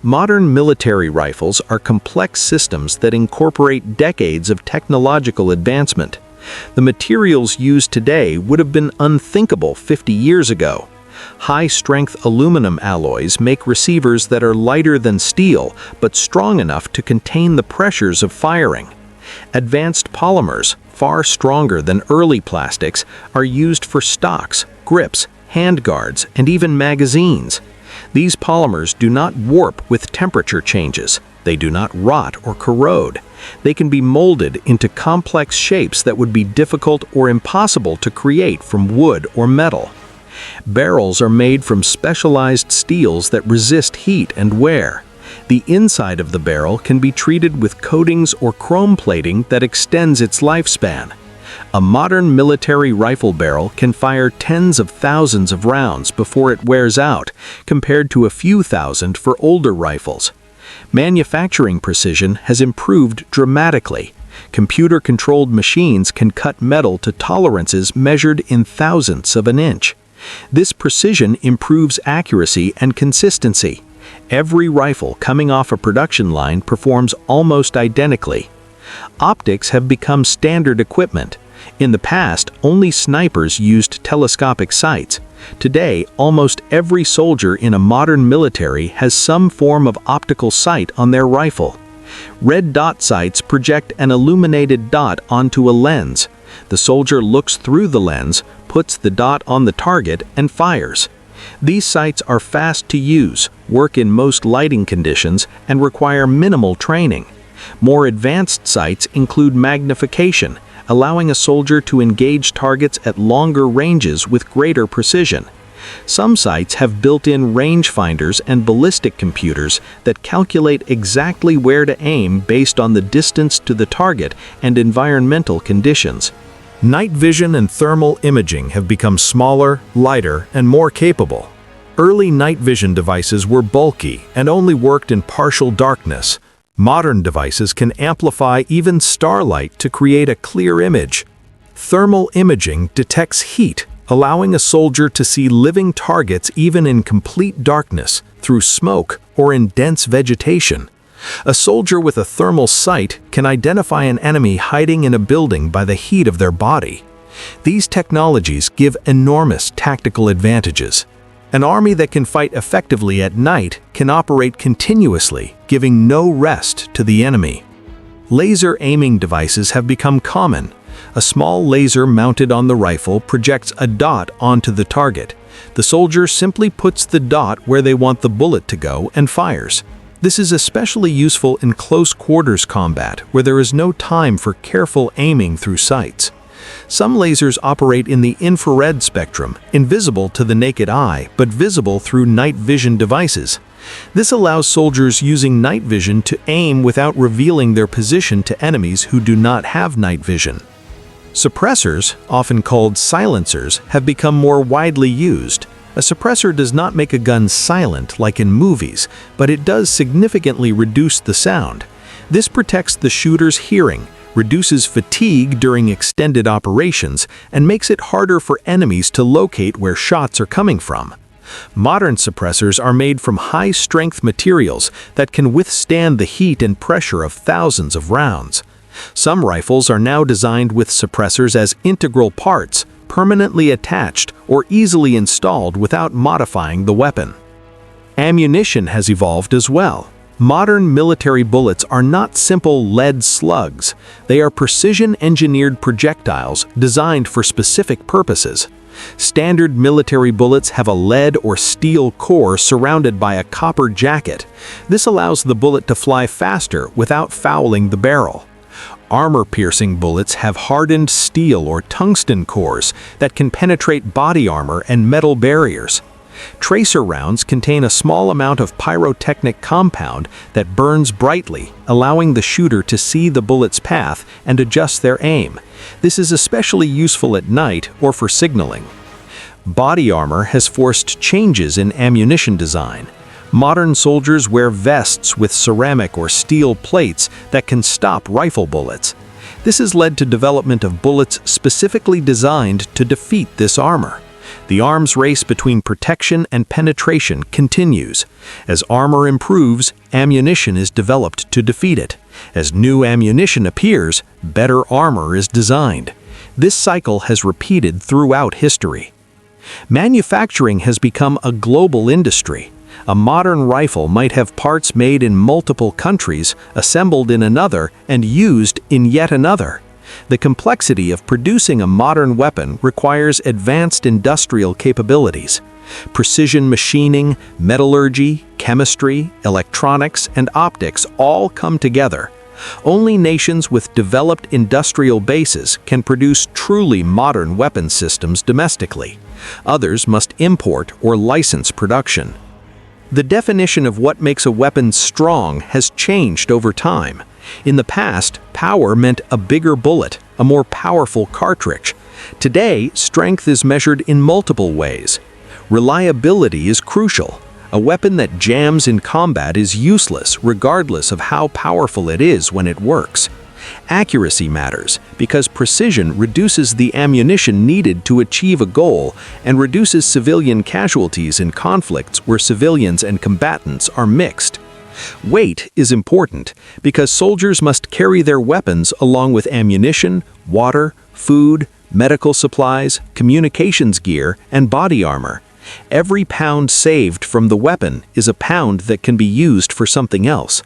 Modern military rifles are complex systems that incorporate decades of technological advancement. The materials used today would have been unthinkable 50 years ago. High-strength aluminum alloys make receivers that are lighter than steel, but strong enough to contain the pressures of firing. Advanced polymers, far stronger than early plastics, are used for stocks, grips, handguards, and even magazines. These polymers do not warp with temperature changes. They do not rot or corrode. They can be molded into complex shapes that would be difficult or impossible to create from wood or metal. Barrels are made from specialized steels that resist heat and wear. The inside of the barrel can be treated with coatings or chrome plating that extends its lifespan. A modern military rifle barrel can fire tens of thousands of rounds before it wears out, compared to a few thousand for older rifles. Manufacturing precision has improved dramatically. Computer-controlled machines can cut metal to tolerances measured in thousandths of an inch. This precision improves accuracy and consistency. Every rifle coming off a production line performs almost identically. Optics have become standard equipment. In the past, only snipers used telescopic sights. Today, almost every soldier in a modern military has some form of optical sight on their rifle. Red dot sights project an illuminated dot onto a lens. The soldier looks through the lens, puts the dot on the target, and fires. These sights are fast to use, work in most lighting conditions, and require minimal training. More advanced sights include magnification, allowing a soldier to engage targets at longer ranges with greater precision. Some sights have built-in rangefinders and ballistic computers that calculate exactly where to aim based on the distance to the target and environmental conditions. Night vision and thermal imaging have become smaller, lighter, and more capable. Early night vision devices were bulky and only worked in partial darkness. Modern devices can amplify even starlight to create a clear image. Thermal imaging detects heat, allowing a soldier to see living targets even in complete darkness, through smoke, or in dense vegetation. A soldier with a thermal sight can identify an enemy hiding in a building by the heat of their body. These technologies give enormous tactical advantages. An army that can fight effectively at night can operate continuously, giving no rest to the enemy. Laser aiming devices have become common. A small laser mounted on the rifle projects a dot onto the target. The soldier simply puts the dot where they want the bullet to go and fires. This is especially useful in close quarters combat, where there is no time for careful aiming through sights. Some lasers operate in the infrared spectrum, invisible to the naked eye, but visible through night vision devices. This allows soldiers using night vision to aim without revealing their position to enemies who do not have night vision. Suppressors, often called silencers, have become more widely used. A suppressor does not make a gun silent like in movies, but it does significantly reduce the sound. This protects the shooter's hearing, reduces fatigue during extended operations, and makes it harder for enemies to locate where shots are coming from. Modern suppressors are made from high-strength materials that can withstand the heat and pressure of thousands of rounds. Some rifles are now designed with suppressors as integral parts, permanently attached or easily installed without modifying the weapon. Ammunition has evolved as well. Modern military bullets are not simple lead slugs. They are precision-engineered projectiles designed for specific purposes. Standard military bullets have a lead or steel core surrounded by a copper jacket. This allows the bullet to fly faster without fouling the barrel. Armor-piercing bullets have hardened steel or tungsten cores that can penetrate body armor and metal barriers. Tracer rounds contain a small amount of pyrotechnic compound that burns brightly, allowing the shooter to see the bullet's path and adjust their aim. This is especially useful at night or for signaling. Body armor has forced changes in ammunition design. Modern soldiers wear vests with ceramic or steel plates that can stop rifle bullets. This has led to development of bullets specifically designed to defeat this armor. The arms race between protection and penetration continues. As armor improves, ammunition is developed to defeat it. As new ammunition appears, better armor is designed. This cycle has repeated throughout history. Manufacturing has become a global industry. A modern rifle might have parts made in multiple countries, assembled in another, and used in yet another. The complexity of producing a modern weapon requires advanced industrial capabilities. Precision machining, metallurgy, chemistry, electronics, and optics all come together. Only nations with developed industrial bases can produce truly modern weapon systems domestically. Others must import or license production. The definition of what makes a weapon strong has changed over time. In the past, power meant a bigger bullet, a more powerful cartridge. Today, strength is measured in multiple ways. Reliability is crucial. A weapon that jams in combat is useless regardless of how powerful it is when it works. Accuracy matters because precision reduces the ammunition needed to achieve a goal and reduces civilian casualties in conflicts where civilians and combatants are mixed. Weight is important because soldiers must carry their weapons along with ammunition, water, food, medical supplies, communications gear, and body armor. Every pound saved from the weapon is a pound that can be used for something else.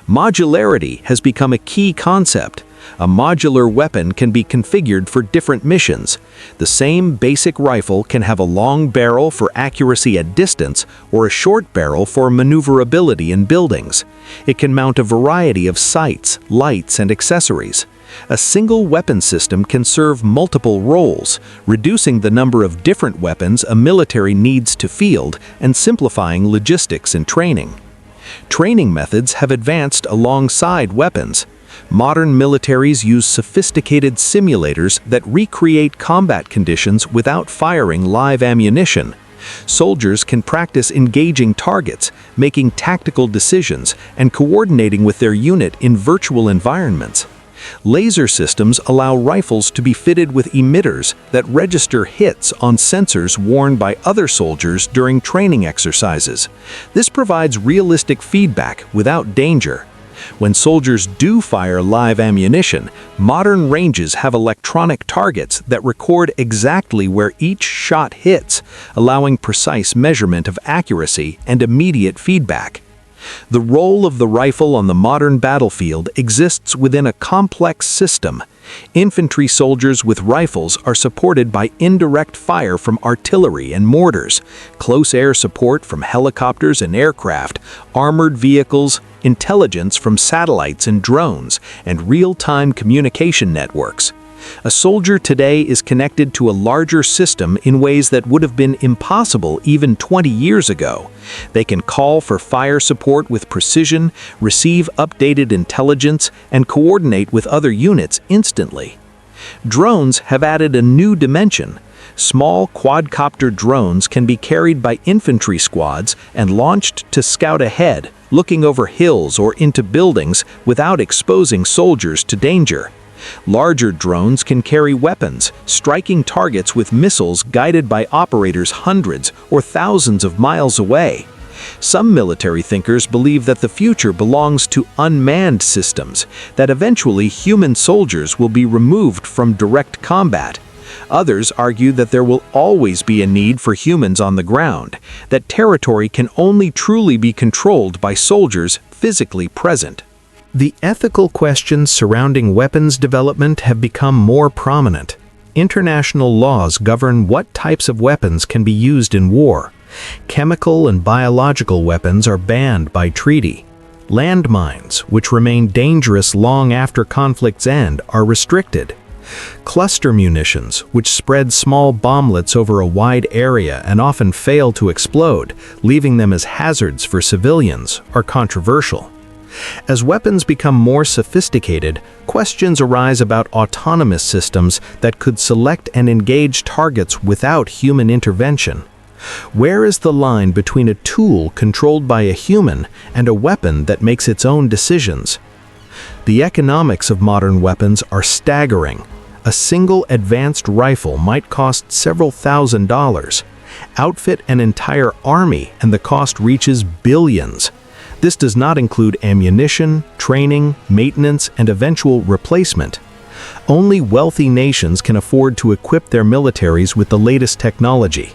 Modularity has become a key concept. A modular weapon can be configured for different missions. The same basic rifle can have a long barrel for accuracy at distance or a short barrel for maneuverability in buildings. It can mount a variety of sights, lights, and accessories. A single weapon system can serve multiple roles, reducing the number of different weapons a military needs to field and simplifying logistics and training. Training methods have advanced alongside weapons. Modern militaries use sophisticated simulators that recreate combat conditions without firing live ammunition. Soldiers can practice engaging targets, making tactical decisions, and coordinating with their unit in virtual environments. Laser systems allow rifles to be fitted with emitters that register hits on sensors worn by other soldiers during training exercises. This provides realistic feedback without danger. When soldiers do fire live ammunition, modern ranges have electronic targets that record exactly where each shot hits, allowing precise measurement of accuracy and immediate feedback. The role of the rifle on the modern battlefield exists within a complex system. Infantry soldiers with rifles are supported by indirect fire from artillery and mortars, close air support from helicopters and aircraft, armored vehicles, intelligence from satellites and drones, and real-time communication networks. A soldier today is connected to a larger system in ways that would have been impossible even 20 years ago. They can call for fire support with precision, receive updated intelligence, and coordinate with other units instantly. Drones have added a new dimension. Small quadcopter drones can be carried by infantry squads and launched to scout ahead, looking over hills or into buildings without exposing soldiers to danger. Larger drones can carry weapons, striking targets with missiles guided by operators hundreds or thousands of miles away. Some military thinkers believe that the future belongs to unmanned systems, that eventually human soldiers will be removed from direct combat. Others argue that there will always be a need for humans on the ground, that territory can only truly be controlled by soldiers physically present. The ethical questions surrounding weapons development have become more prominent. International laws govern what types of weapons can be used in war. Chemical and biological weapons are banned by treaty. Landmines, which remain dangerous long after conflicts end, are restricted. Cluster munitions, which spread small bomblets over a wide area and often fail to explode, leaving them as hazards for civilians, are controversial. As weapons become more sophisticated, questions arise about autonomous systems that could select and engage targets without human intervention. Where is the line between a tool controlled by a human and a weapon that makes its own decisions? The economics of modern weapons are staggering. A single advanced rifle might cost several $1,000s. Outfit an entire army and the cost reaches billions. This does not include ammunition, training, maintenance, and eventual replacement. Only wealthy nations can afford to equip their militaries with the latest technology.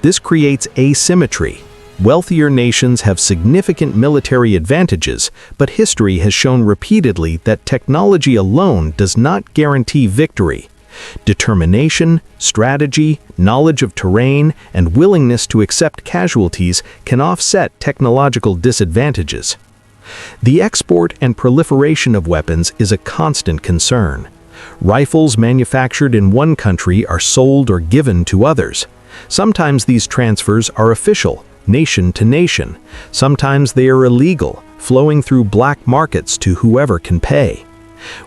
This creates asymmetry. Wealthier nations have significant military advantages, but history has shown repeatedly that technology alone does not guarantee victory. Determination, strategy, knowledge of terrain, and willingness to accept casualties can offset technological disadvantages. The export and proliferation of weapons is a constant concern. Rifles manufactured in one country are sold or given to others. Sometimes these transfers are official, nation to nation. Sometimes they are illegal, flowing through black markets to whoever can pay.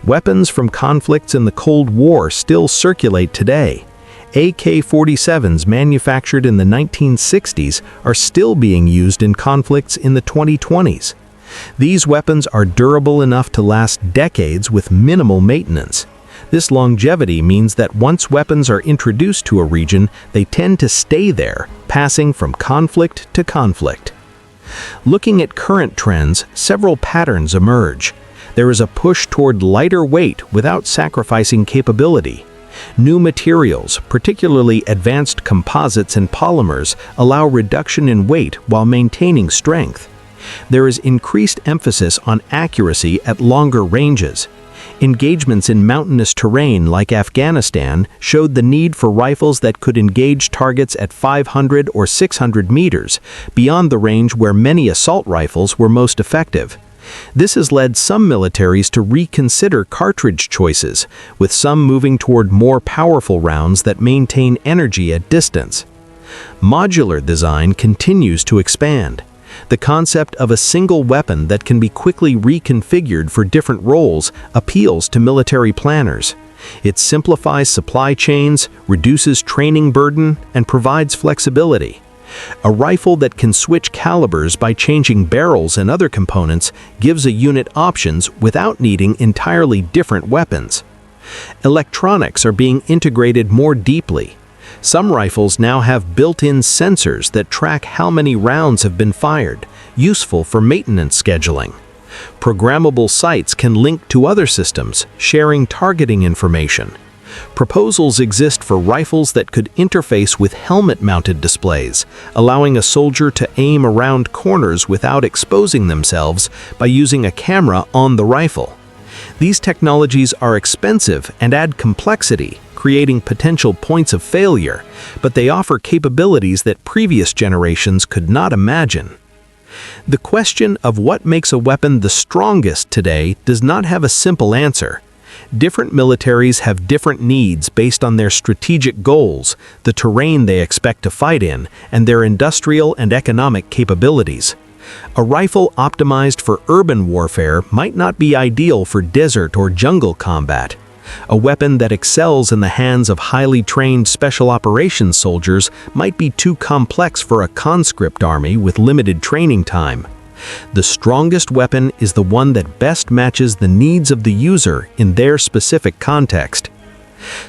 Weapons from conflicts in the Cold War still circulate today. AK-47s manufactured in the 1960s are still being used in conflicts in the 2020s. These weapons are durable enough to last decades with minimal maintenance. This longevity means that once weapons are introduced to a region, they tend to stay there, passing from conflict to conflict. Looking at current trends, several patterns emerge. There is a push toward lighter weight without sacrificing capability. New materials, particularly advanced composites and polymers, allow reduction in weight while maintaining strength. There is increased emphasis on accuracy at longer ranges. Engagements in mountainous terrain like Afghanistan showed the need for rifles that could engage targets at 500 or 600 meters, beyond the range where many assault rifles were most effective. This has led some militaries to reconsider cartridge choices, with some moving toward more powerful rounds that maintain energy at distance. Modular design continues to expand. The concept of a single weapon that can be quickly reconfigured for different roles appeals to military planners. It simplifies supply chains, reduces training burden, and provides flexibility. A rifle that can switch calibers by changing barrels and other components gives a unit options without needing entirely different weapons. Electronics are being integrated more deeply. Some rifles now have built-in sensors that track how many rounds have been fired, useful for maintenance scheduling. Programmable sights can link to other systems, sharing targeting information. Proposals exist for rifles that could interface with helmet-mounted displays, allowing a soldier to aim around corners without exposing themselves by using a camera on the rifle. These technologies are expensive and add complexity, creating potential points of failure, but they offer capabilities that previous generations could not imagine. The question of what makes a weapon the strongest today does not have a simple answer. Different militaries have different needs based on their strategic goals, the terrain they expect to fight in, and their industrial and economic capabilities. A rifle optimized for urban warfare might not be ideal for desert or jungle combat. A weapon that excels in the hands of highly trained special operations soldiers might be too complex for a conscript army with limited training time. The strongest weapon is the one that best matches the needs of the user in their specific context.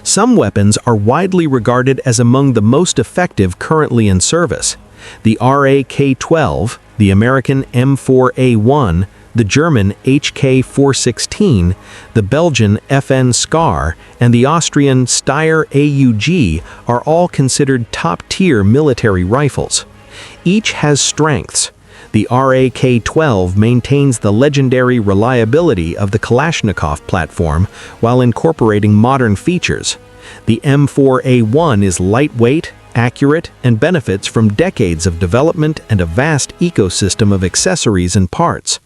Some weapons are widely regarded as among the most effective currently in service. The AK-12, the American M4A1, the German HK-416, the Belgian FN SCAR, and the Austrian Steyr AUG are all considered top-tier military rifles. Each has strengths. The AK-12 maintains the legendary reliability of the Kalashnikov platform while incorporating modern features. The M4A1 is lightweight, accurate, and benefits from decades of development and a vast ecosystem of accessories and parts.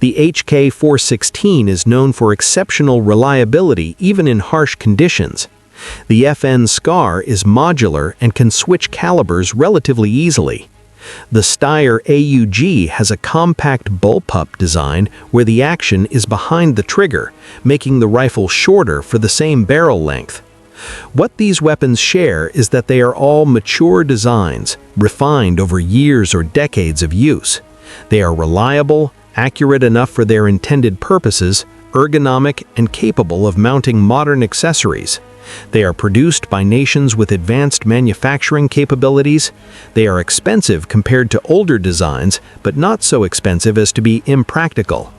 The HK-416 is known for exceptional reliability even in harsh conditions. The FN SCAR is modular and can switch calibers relatively easily. The Steyr AUG has a compact bullpup design where the action is behind the trigger, making the rifle shorter for the same barrel length. What these weapons share is that they are all mature designs, refined over years or decades of use. They are reliable, accurate enough for their intended purposes, ergonomic, and capable of mounting modern accessories. They are produced by nations with advanced manufacturing capabilities. They are expensive compared to older designs, but not so expensive as to be impractical.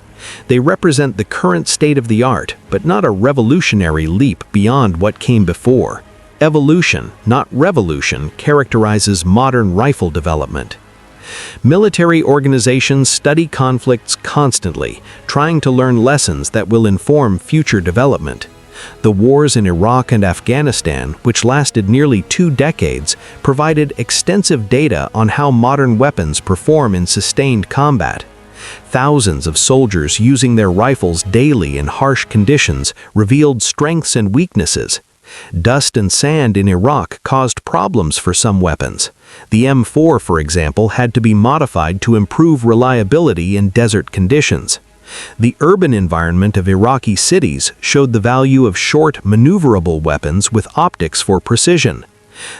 They represent the current state of the art, but not a revolutionary leap beyond what came before. Evolution, not revolution, characterizes modern rifle development. Military organizations study conflicts constantly, trying to learn lessons that will inform future development. The wars in Iraq and Afghanistan, which lasted nearly 2 decades, provided extensive data on how modern weapons perform in sustained combat. Thousands of soldiers using their rifles daily in harsh conditions revealed strengths and weaknesses. Dust and sand in Iraq caused problems for some weapons. The M4, for example, had to be modified to improve reliability in desert conditions. The urban environment of Iraqi cities showed the value of short, maneuverable weapons with optics for precision.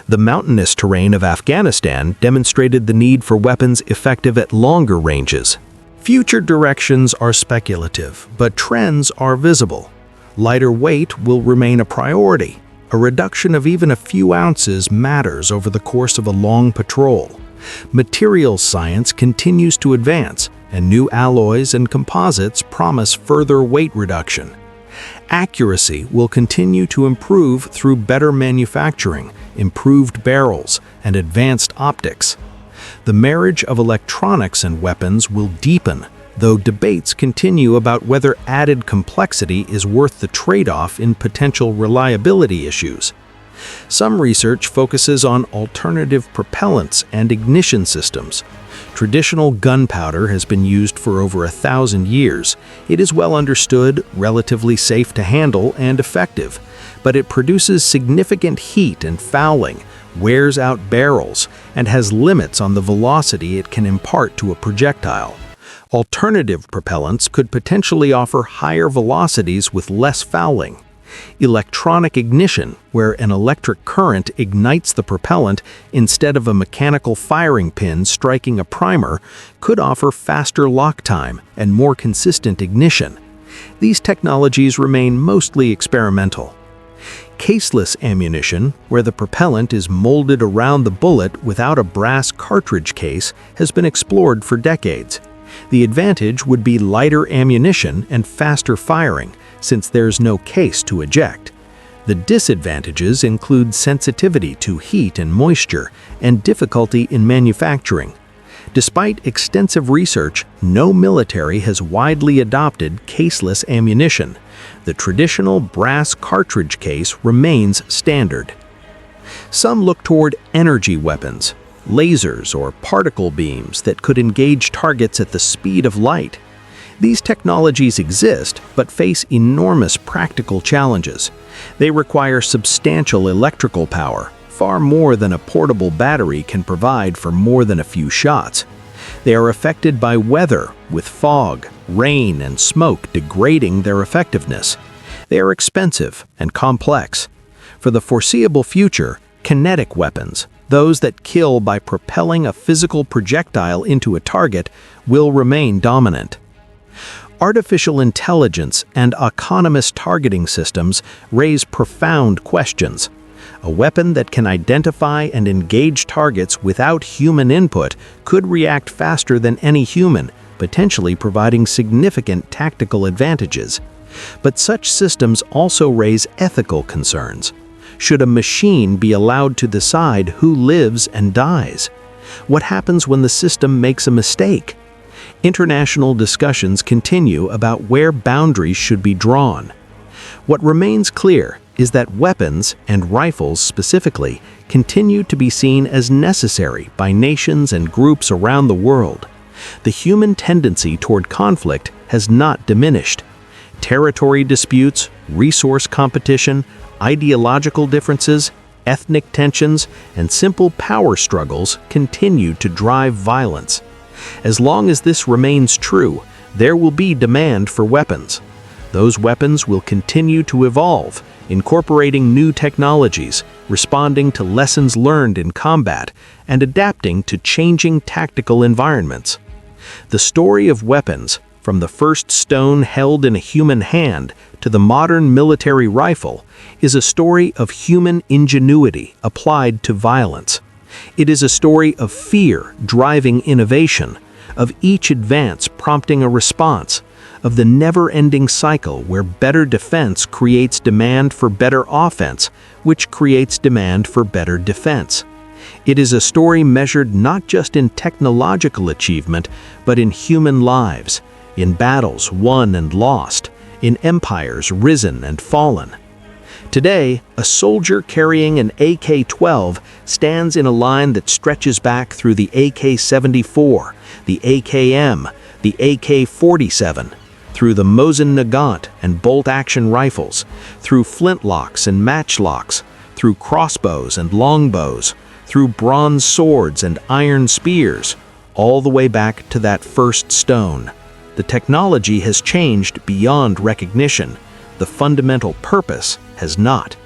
The mountainous terrain of Afghanistan demonstrated the need for weapons effective at longer ranges. Future directions are speculative, but trends are visible. Lighter weight will remain a priority. A reduction of even a few ounces matters over the course of a long patrol. Materials science continues to advance, and new alloys and composites promise further weight reduction. Accuracy will continue to improve through better manufacturing, improved barrels, and advanced optics. The marriage of electronics and weapons will deepen, though debates continue about whether added complexity is worth the trade-off in potential reliability issues. Some research focuses on alternative propellants and ignition systems. Traditional gunpowder has been used for over 1,000 years. It is well understood, relatively safe to handle, and effective, but it produces significant heat and fouling, wears out barrels, and has limits on the velocity it can impart to a projectile. Alternative propellants could potentially offer higher velocities with less fouling. Electronic ignition, where an electric current ignites the propellant instead of a mechanical firing pin striking a primer, could offer faster lock time and more consistent ignition. These technologies remain mostly experimental. Caseless ammunition, where the propellant is molded around the bullet without a brass cartridge case, has been explored for decades. The advantage would be lighter ammunition and faster firing, since there's no case to eject. The disadvantages include sensitivity to heat and moisture and difficulty in manufacturing. Despite extensive research, no military has widely adopted caseless ammunition. The traditional brass cartridge case remains standard. Some look toward energy weapons, lasers or particle beams that could engage targets at the speed of light. These technologies exist, but face enormous practical challenges. They require substantial electrical power, far more than a portable battery can provide for more than a few shots. They are affected by weather, with fog, rain, and smoke degrading their effectiveness. They are expensive and complex. For the foreseeable future, kinetic weapons, those that kill by propelling a physical projectile into a target, will remain dominant. Artificial intelligence and autonomous targeting systems raise profound questions. A weapon that can identify and engage targets without human input could react faster than any human, potentially providing significant tactical advantages. But such systems also raise ethical concerns. Should a machine be allowed to decide who lives and dies? What happens when the system makes a mistake? International discussions continue about where boundaries should be drawn. What remains clear is that weapons, and rifles specifically, continue to be seen as necessary by nations and groups around the world. The human tendency toward conflict has not diminished. Territory disputes, resource competition, ideological differences, ethnic tensions, and simple power struggles continue to drive violence. As long as this remains true, there will be demand for weapons. Those weapons will continue to evolve, incorporating new technologies, responding to lessons learned in combat, and adapting to changing tactical environments. The story of weapons, from the first stone held in a human hand to the modern military rifle, is a story of human ingenuity applied to violence. It is a story of fear driving innovation, of each advance prompting a response, of the never-ending cycle where better defense creates demand for better offense, which creates demand for better defense. It is a story measured not just in technological achievement, but in human lives, in battles won and lost, in empires risen and fallen. Today, a soldier carrying an AK-12 stands in a line that stretches back through the AK-74, the AKM, the AK-47, through the Mosin Nagant and bolt-action rifles, through flintlocks and matchlocks, through crossbows and longbows, through bronze swords and iron spears, all the way back to that first stone. The technology has changed beyond recognition. The fundamental purpose has not.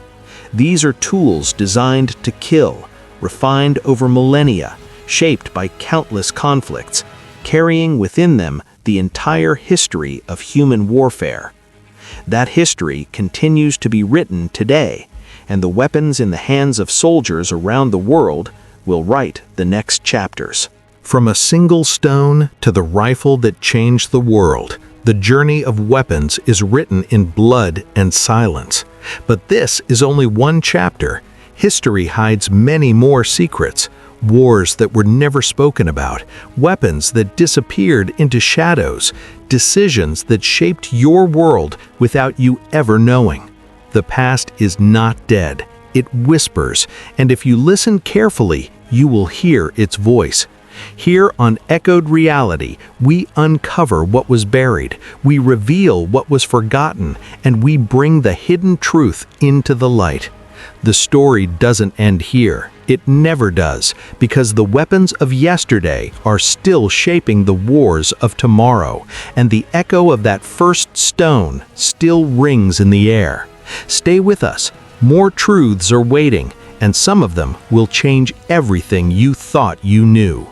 These are tools designed to kill, refined over millennia, shaped by countless conflicts. carrying within them the entire history of human warfare. That history continues to be written today, and the weapons in the hands of soldiers around the world will write the next chapters. From a single stone to the rifle that changed the world, the journey of weapons is written in blood and silence. But this is only one chapter. History hides many more secrets. Wars that were never spoken about, weapons that disappeared into shadows, decisions that shaped your world without you ever knowing. The past is not dead. It whispers, and if you listen carefully, you will hear its voice. Here on Echoed Reality, we uncover what was buried, we reveal what was forgotten, and we bring the hidden truth into the light. The story doesn't end here. It never does, because the weapons of yesterday are still shaping the wars of tomorrow, and the echo of that first stone still rings in the air. Stay with us. More truths are waiting, and some of them will change everything you thought you knew.